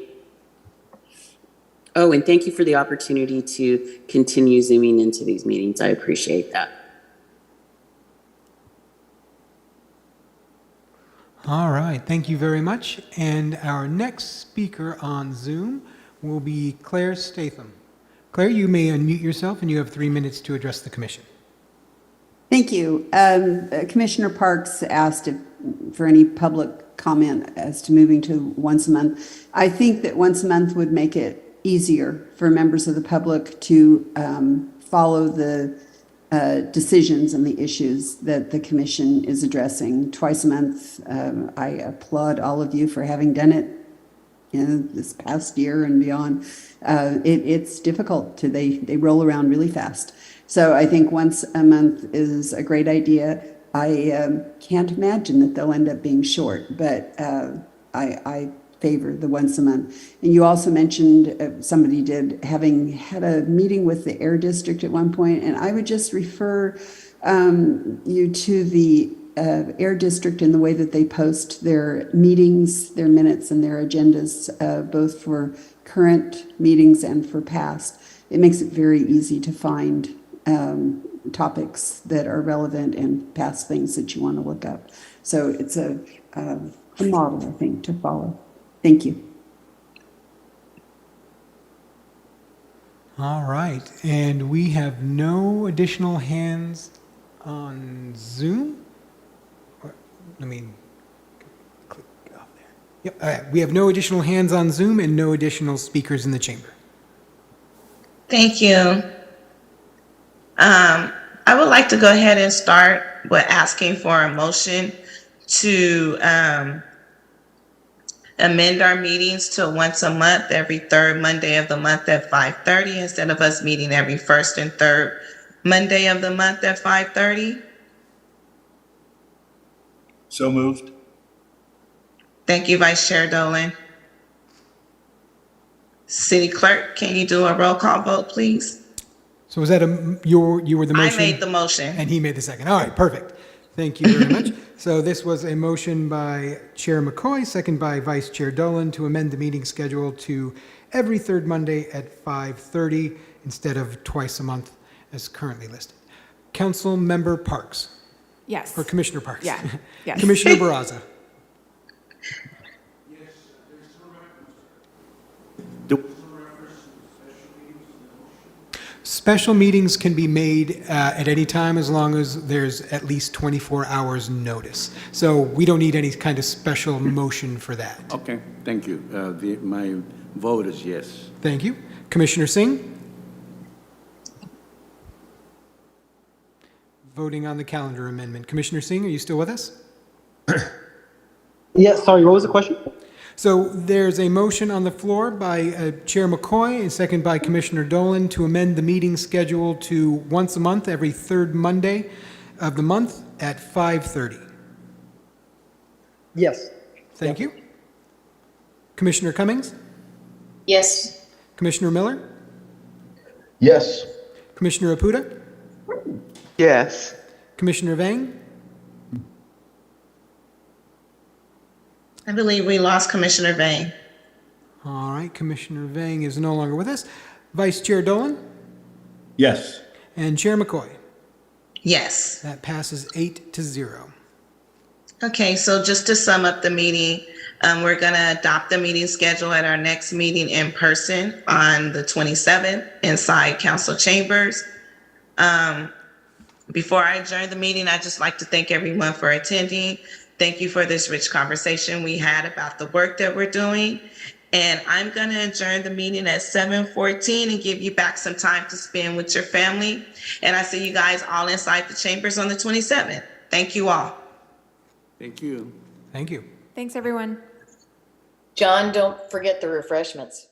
Oh, and thank you for the opportunity to continue zooming into these meetings. I appreciate that. All right, thank you very much. And our next speaker on Zoom will be Claire Statham. Claire, you may unmute yourself and you have 3 minutes to address the commission. Thank you. Commissioner Parks asked for any public comment as to moving to once a month. I think that once a month would make it easier for members of the public to follow the decisions and the issues that the commission is addressing. Twice a month, I applaud all of you for having done it this past year and beyond. It's difficult they roll around really fast. So I think once a month is a great idea. I can't imagine that they'll end up being short, but I favor the once a month. And you also mentioned, somebody did, having had a meeting with the Air District at one point, and I would just refer you to the Air District in the way that they post their meetings, their minutes, and their agendas, both for current meetings and for past. It makes it very easy to find topics that are relevant and past things that you want to look up. So it's a model, I think, to follow. Thank you. All right, and we have no additional hands on Zoom. Let me click off there. Yep, all right. We have no additional hands on Zoom and no additional speakers in the chamber. Thank you. I would like to go ahead and start with asking for a motion to amend our meetings to once a month, every third Monday of the month at 5:30, instead of us meeting every first and third Monday of the month at 5:30. So moved. Thank you, Vice Chair Dolan. City Clerk, can you do a roll call vote, please? So was that you were the motion? I made the motion. And he made the second. All right, perfect. Thank you very much. So this was a motion by Chair McCoy, second by Vice Chair Dolan, to amend the meeting schedule to every third Monday at 5:30 instead of twice a month as currently listed. Council Member Parks. Yes. Or Commissioner Parks. Yeah. Yes. Commissioner Barraza. Special meetings can be made at any time as long as there's at least 24 hours notice. So we don't need any kind of special motion for that. Okay, thank you. My vote is yes. Thank you. Commissioner Singh? Voting on the calendar amendment. Commissioner Singh, are you still with us? Yeah, sorry, what was the question? So there's a motion on the floor by Chair McCoy and second by Commissioner Dolan to amend the meeting schedule to once a month, every third Monday of the month at 5:30. Yes. Thank you. Commissioner Cummings? Yes. Commissioner Miller? Yes. Commissioner Apuda? Yes. Commissioner Vang? I believe we lost Commissioner Vang. All right, Commissioner Vang is no longer with us. Vice Chair Dolan? Yes. And Chair McCoy? Yes. That passes 8-0. Okay, so just to sum up the meeting, we're going to adopt the meeting schedule at our next meeting in person on the 27th inside council chambers. Before I adjourn the meeting, I'd just like to thank everyone for attending. Thank you for this rich conversation we had about the work that we're doing. And I'm going to adjourn the meeting at 7:14 and give you back some time to spend with your family. And I see you guys all inside the chambers on the 27th. Thank you all. Thank you. Thank you. Thanks, everyone. John, don't forget the refreshments.